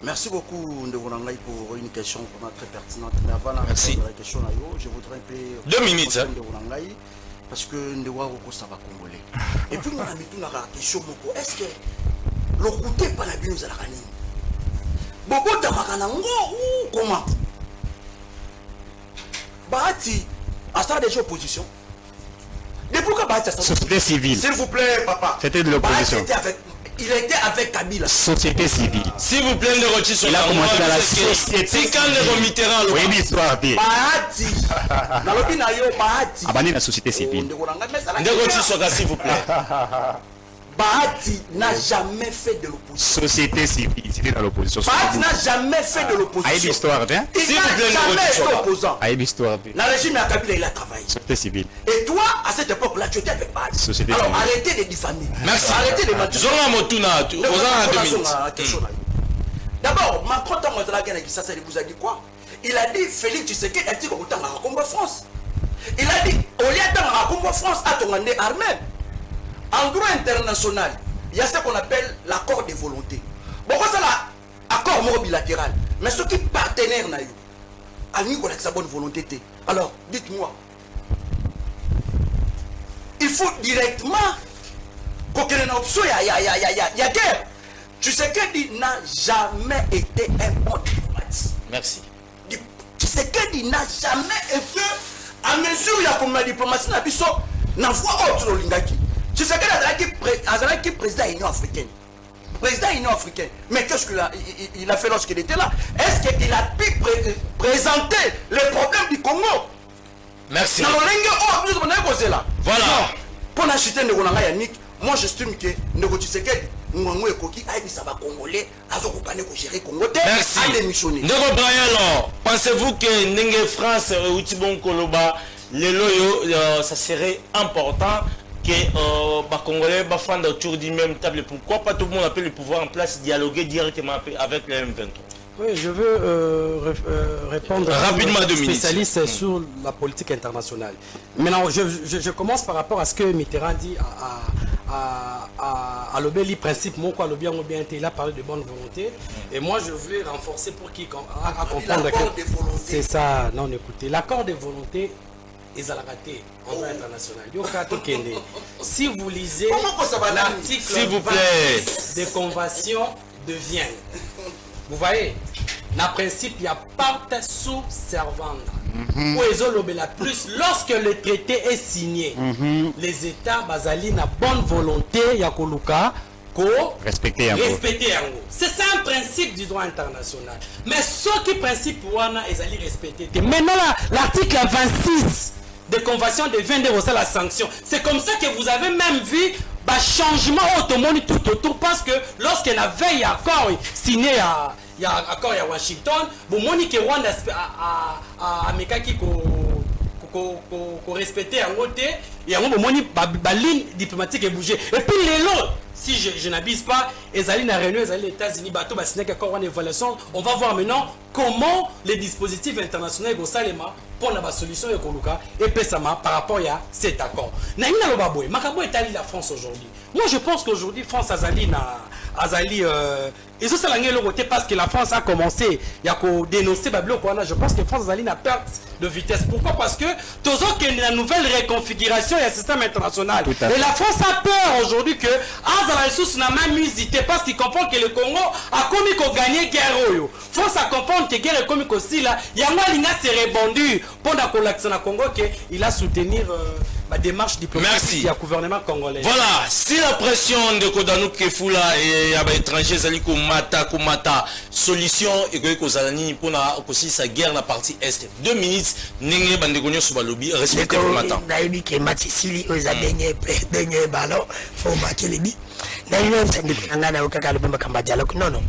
Merci beaucoup Ndewonangai pour une question vraiment très pertinente. Mais avant la question, je voudrais un peu 2 minutes Ndewonangai parce que Ndewako ça va congolais. Et puis on a mis tout la question moko. Est-ce que le côté pas la bien nous a la gagné? Beaucoup de makanango ou comment? Bahati à ça déjà opposition. Depuis que Bahati société civile. S'il vous plaît papa. C'était de l'opposition. Il était avec Kabila. Société civile. S'il vous plaît, le retirer sur la commencé dans la société. Si quand le Mitterrand le. Oui, l'histoire. Bahati. Dans le binayo Bahati. Abandonné la société civile. De retirer sur s'il vous plaît. Bahati n'a jamais fait de l'opposition. Société civile, c'était dans l'opposition. Bahati n'a jamais fait de l'opposition. Aïe l'histoire, hein? Il n'a jamais été opposant. Aïe l'histoire. Le régime de Kabila, il a travaillé. Société civile. Et toi, à cette époque-là, tu étais avec Bahati. Société alors, civile. arrêtez de diffamer. Merci. Arrêtez de mentir. D'abord, Macron, vous a dit quoi? Il a dit Félix Tshisekedi a dit qu'on a Congo France. Il a dit, au lieu de Congo France, à ton année armée. En droit international, il y a ce qu'on appelle l'accord de volonté. Pourquoi c'est l'accord bilatéral? Mais ceux qui partenaires, à nous, on a sa bonne volonté. Alors, dites-moi, il faut directement qu'il y ait une option, il y a guerre. Tshisekedi n'a jamais été un bon diplomate. Merci. Tshisekedi n'a jamais été, à mesure où il y a la diplomatie, n'a voix autre l'ingaki. Tshisekedi a été président de l'Union africaine. Président de l'Union africaine. Mais qu'est-ce qu'il a fait lorsqu'il était là? Est-ce qu'il a pu présenter les problèmes du Congo? Merci. Voilà. Pour acheter Yannick, moi j'estime que Nego Tshisekedi, Mouangou et Koki, ça va congolais, avec le gérer Congo. Merci. Nego Brian, pensez-vous que Nenge France ou Tibon Koloba, les loyaux, ça serait important que les Congolais font autour d'une même table? Pourquoi pas tout le monde appelle le pouvoir en place, dialoguer directement avec le M23? Oui, je veux répondre rapidement, spécialiste sur la politique internationale. Maintenant, je commence par rapport à ce que Mitterrand dit à l'obéli principe, mon quoi, bien ou bien, il a parlé de bonne volonté. Et moi, je voulais renforcer pour qu'il comprendre que c'est ça. Non, écoutez, l'accord de volonté est à la raté en droit international. Si vous lisez l'article s'il vous plaît des conventions de Vienne, vous voyez, le principe, il y a part sous servante. Plus, lorsque le traité est signé, les États basali na bonne volonté, Yakoluka, respecter. C'est ça un principe du droit international. Mais ce qui principe wana est allé respecter. Maintenant, l'article 26 des conventions de Vienne de la sanction, c'est comme ça que vous avez même vu changement automobile tout autour, parce que lorsqu'il y avait un accord signé à accord à Washington, bon moni que Rwanda a mekaki ko respecter en côté et en moni ba ligne diplomatique est bougé. Et puis les lots, si je n'abuse pas, Ezali na réunion, Ezali les États-Unis bateau ba signé accord en évaluation. On va voir maintenant comment les dispositifs internationaux go salema pour la solution ekoluka et pesama par rapport à cet accord. Na ina lobaboy, makabo etali la France aujourd'hui. Moi je pense qu'aujourd'hui France Azali et ça c'est la côté parce que la France a commencé à dénoncer Babylone. Je pense que France Azali n'a perte de vitesse. Pourquoi? Parce que toujours qu'il y a une nouvelle réconfiguration du système international. Et la France a peur aujourd'hui que Azali sous n'a même musité parce qu'il comprend que le Congo a commis qu'on gagne guerre. France a comprendre que guerre est commis aussi là. Il y a un linga s'est répandu pendant que l'action à Congo qu'il a soutenir la démarche diplomatique du gouvernement congolais. Voilà, si la pression de Kodanou Kefula et étrangers Zali Kumata, solution et que Kozalani pour aussi sa guerre la partie est. 2 minutes, Nenge Bandegonio Subalobi, respectez le matin. Naïbi qui est Matisili, aux derniers ballons, faut marquer les billes. Naïbi, c'est un gars qui a le dialogue. Non, non.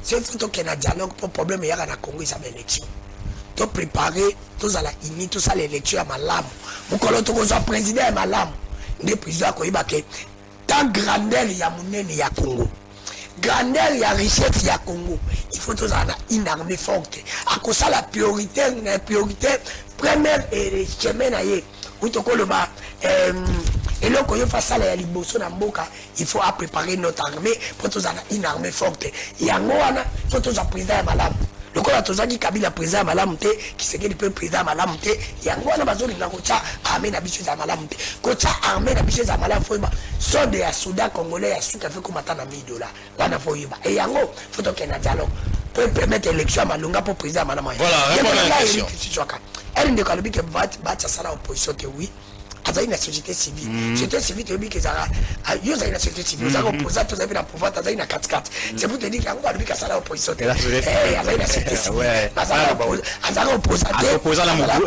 C'est surtout qu'il y a un dialogue pour problème, il y a un Congo, ça l'élection. Tout préparer, tout à la INI, tout ça l'élection à Malam. Vous connaissez tout ça, président à Malam. Les présidents à Koïbake. Tant grandeur, il y a Mounen, il y a Congo. Grandeur, il y a richesse, il y a Congo. Il faut tout ça une armée forte. À cause de la priorité, première et les chemins, où tu connais le bas. Et là, quand il faut ça, il faut préparer notre armée pour tout ça une armée forte. Il y a un faut tout ça président à Malam. Le coup là, tout ça qui Kabila président à Malamute, qui se dit président à Malamute, il y a un bazar qui n'a pas armé d'habitude à Malamute. Quand ça armé d'habitude à Malamute, soit des soldats congolais, à ceux qui fait comme attendre $1000. Voilà, faut y et il y a un faut qu'il y ait un dialogue pour permettre l'élection à Malunga pour président à Malamute. Voilà, répondez à la question. Elle ne connaît pas que battre ça là opposition que oui. Aza une société civile. Société civile, tu dis que ça a une société civile. Vous avez opposé, vous avez la pouvoir, vous avez une 4-4. C'est pour te dire qu'il y a un peu de ça là opposition. Aza une société civile. Aza opposé à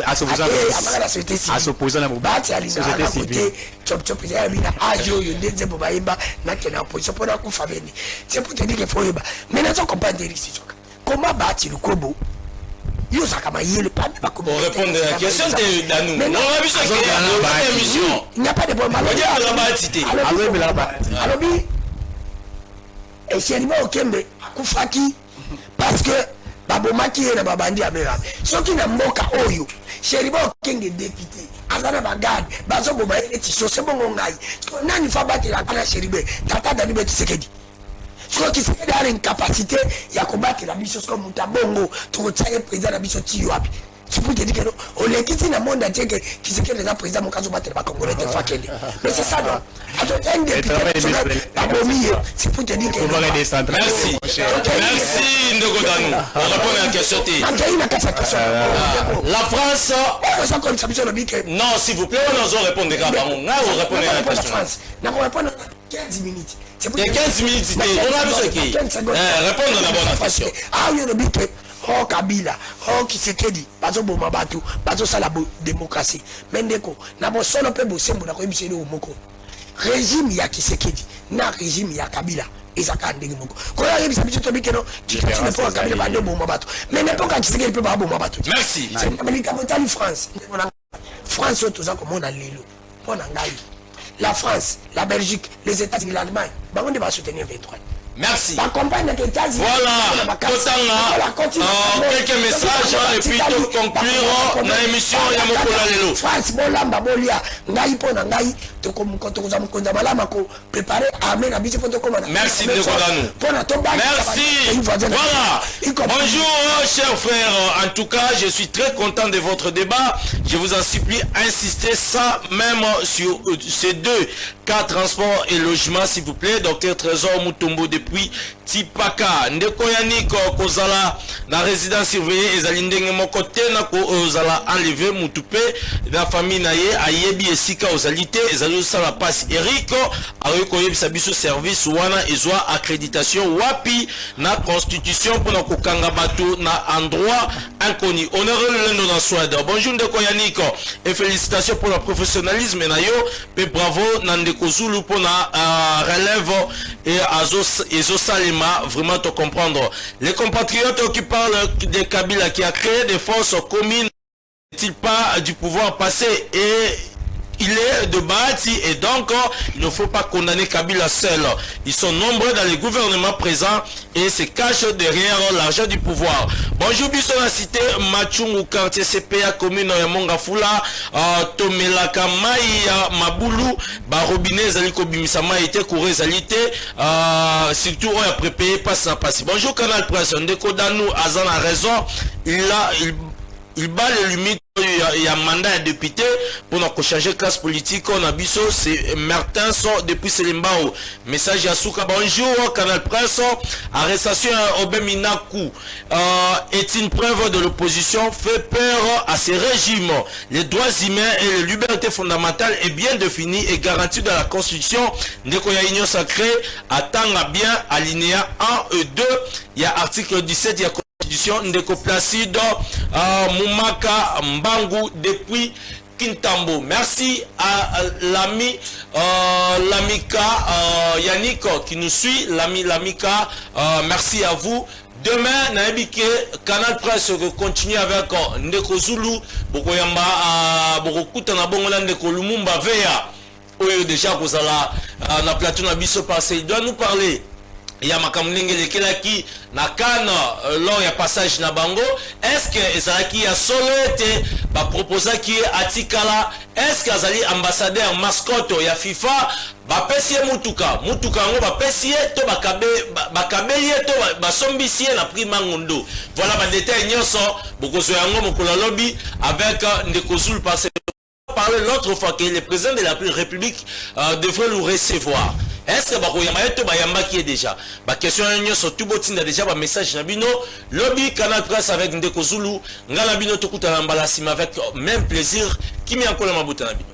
la société civile. À s'opposer à la société civile. Chop il y a une ajo, il y a des bobaïba, n'a qu'une opposition pour la confaveni. C'est pour te dire qu'il faut y avoir. Mais nous sommes capables de dire ici. Comment bâtir le Kobo? On répond à la question de Danou. Il n'y a pas de problème. Alors, et c'est le mot Kembe, Koufaki, parce que Babomaki et la Babandi Amera. Ce qui n'a pas Oyo, c'est le mot Kenge député. Azana Bagad, Bazo Bobaye et Tiso, c'est bon, on aille. Nani Fabati la Kana Chéribe, Tata Danube Tisekedi. Ce qui est une capacité, il y a combattre la mission comme Mutabongo, tu retiens le président de la mission Tiyuapi. Tu peux te dire que on est quitté dans le monde entier qui se fait déjà président, mon cas, on va te le Congolais de Fakele. Mais c'est ça, non? Un député, c'est pour te dire que. Merci. Merci, Ndogodanou. On répond à la question. La France. Non, s'il vous plaît, on nous répond des gars. On répond à la question. On répond 15 minutes. Il y a 15 minutes, on a vu ce qui est. Répondre d'abord à la question. Ah oui, on dit que, oh Kabila, oh Kisekedi, bazo boma batu, bazo sala démocratie. Mendeko, nabo solo pe bosembo na ko ebisele o moko. Régime ya Kisekedi, na régime ya Kabila. Ezaka ndenge moko. Ko ya ebisa biso to bikeno, tu ne peux pas Kabila bande boma batu. Mais n'importe quand Kisekedi peut pas boma batu. Merci. C'est l'Amérique en France. France tout ça comme on a lelo. Pour ngai. La France, la Belgique, les États-Unis, l'Allemagne, on va soutenir 23. Merci. Ma compagne est quasi. Voilà. Quelques messages et puis tout conclure dans l'émission Yamokola Lelo. France, Bolamba, Bolia, Ngai Pona Ngai, Tokoza Malama, préparer Amen à Biche Fotokomana. Merci de merci. Voilà. Bonjour, chers frères. En tout cas, je suis très content de votre débat. Je vous en supplie, insistez ça même sur ces deux cas, transport et logement, s'il vous plaît. Docteur Trésor Mutombo depuis Tipaka. Ndeko Yannick Kozala, la résidence surveillée, ezali ndenge moko tena kozala enlevé mutupe la famille naye ayebi esika ozalite ezali osala passe Eric ayoko yebisa biso service wana ezwa accréditation wapi na constitution pour na kokanga bato na endroit inconnu. Honoré Lendo dans Sweden. Bonjour Ndeko Yannick et félicitations pour le professionnalisme na yo et bravo na Ndeko Zulu pour na relève et Azo Salima, vraiment te comprendre. Les compatriotes qui parlent de Kabila qui a créé des forces communes, n'est-il pas du pouvoir passé et il est de Bahati et donc il ne faut pas condamner Kabila seul. Ils sont nombreux dans les gouvernements présents et se cachent derrière l'argent du pouvoir. Bonjour Bisso la cité Machungu quartier CPA commune ya Mongafula Tomelaka Mai Mabulu Barobiné Zaliko Bimisama était couré Zalité surtout on a préparé passe à passe. Bonjour Canal Presse Ndeko Danou Azan a raison il bat les limites. Il y a un mandat de député pour nous changer classe politique. On a biso, c'est Martin depuis Selimbao. Message à Souka. Bonjour, Canal Presse. Arrestation à Obeminaku est une preuve de l'opposition, fait peur à ces régimes. Les droits humains et les libertés fondamentales est bien défini et garanti dans la Constitution. Ndeko ya union sacrée attend bien alinéa 1 et 2. Il y a article 17, il y a Ndeko Placide Moumaka Mbangu depuis Kintambo. Merci à l'ami Lamika Yannick qui nous suit. L'ami Lamika, merci à vous. Demain, Naibike Canal Presse continue avec Ndeko Zulu Bokoyamba Bokokuta na Bongola Ndeko Lumumba Veya. Oyo déjà kozala na plateau na biso passé. Il doit nous parler. Il y a makamulenge lekelaki na kana lors ya passage na bango. Est-ce que ezalaki ya solo ete ba proposa ki atikala? Est-ce que azali ambassadeur mascotte ya FIFA ba pesie mutuka ngo ba pesie to bakabeli to basombisi na prima ngondo. Voilà ba détail nyonso bokozo yango mokolo lobby avec Ndeko Zulu parce parler l'autre fois que le président de la République devrait nous recevoir. Est-ce que Bayamba qui est déjà ba question sur tout botinda déjà ba message nabino lobby Canal Presse avec Ndeko Zulu ngala bino tokuta mbala sima avec même plaisir qui met encore la mabuta nabino.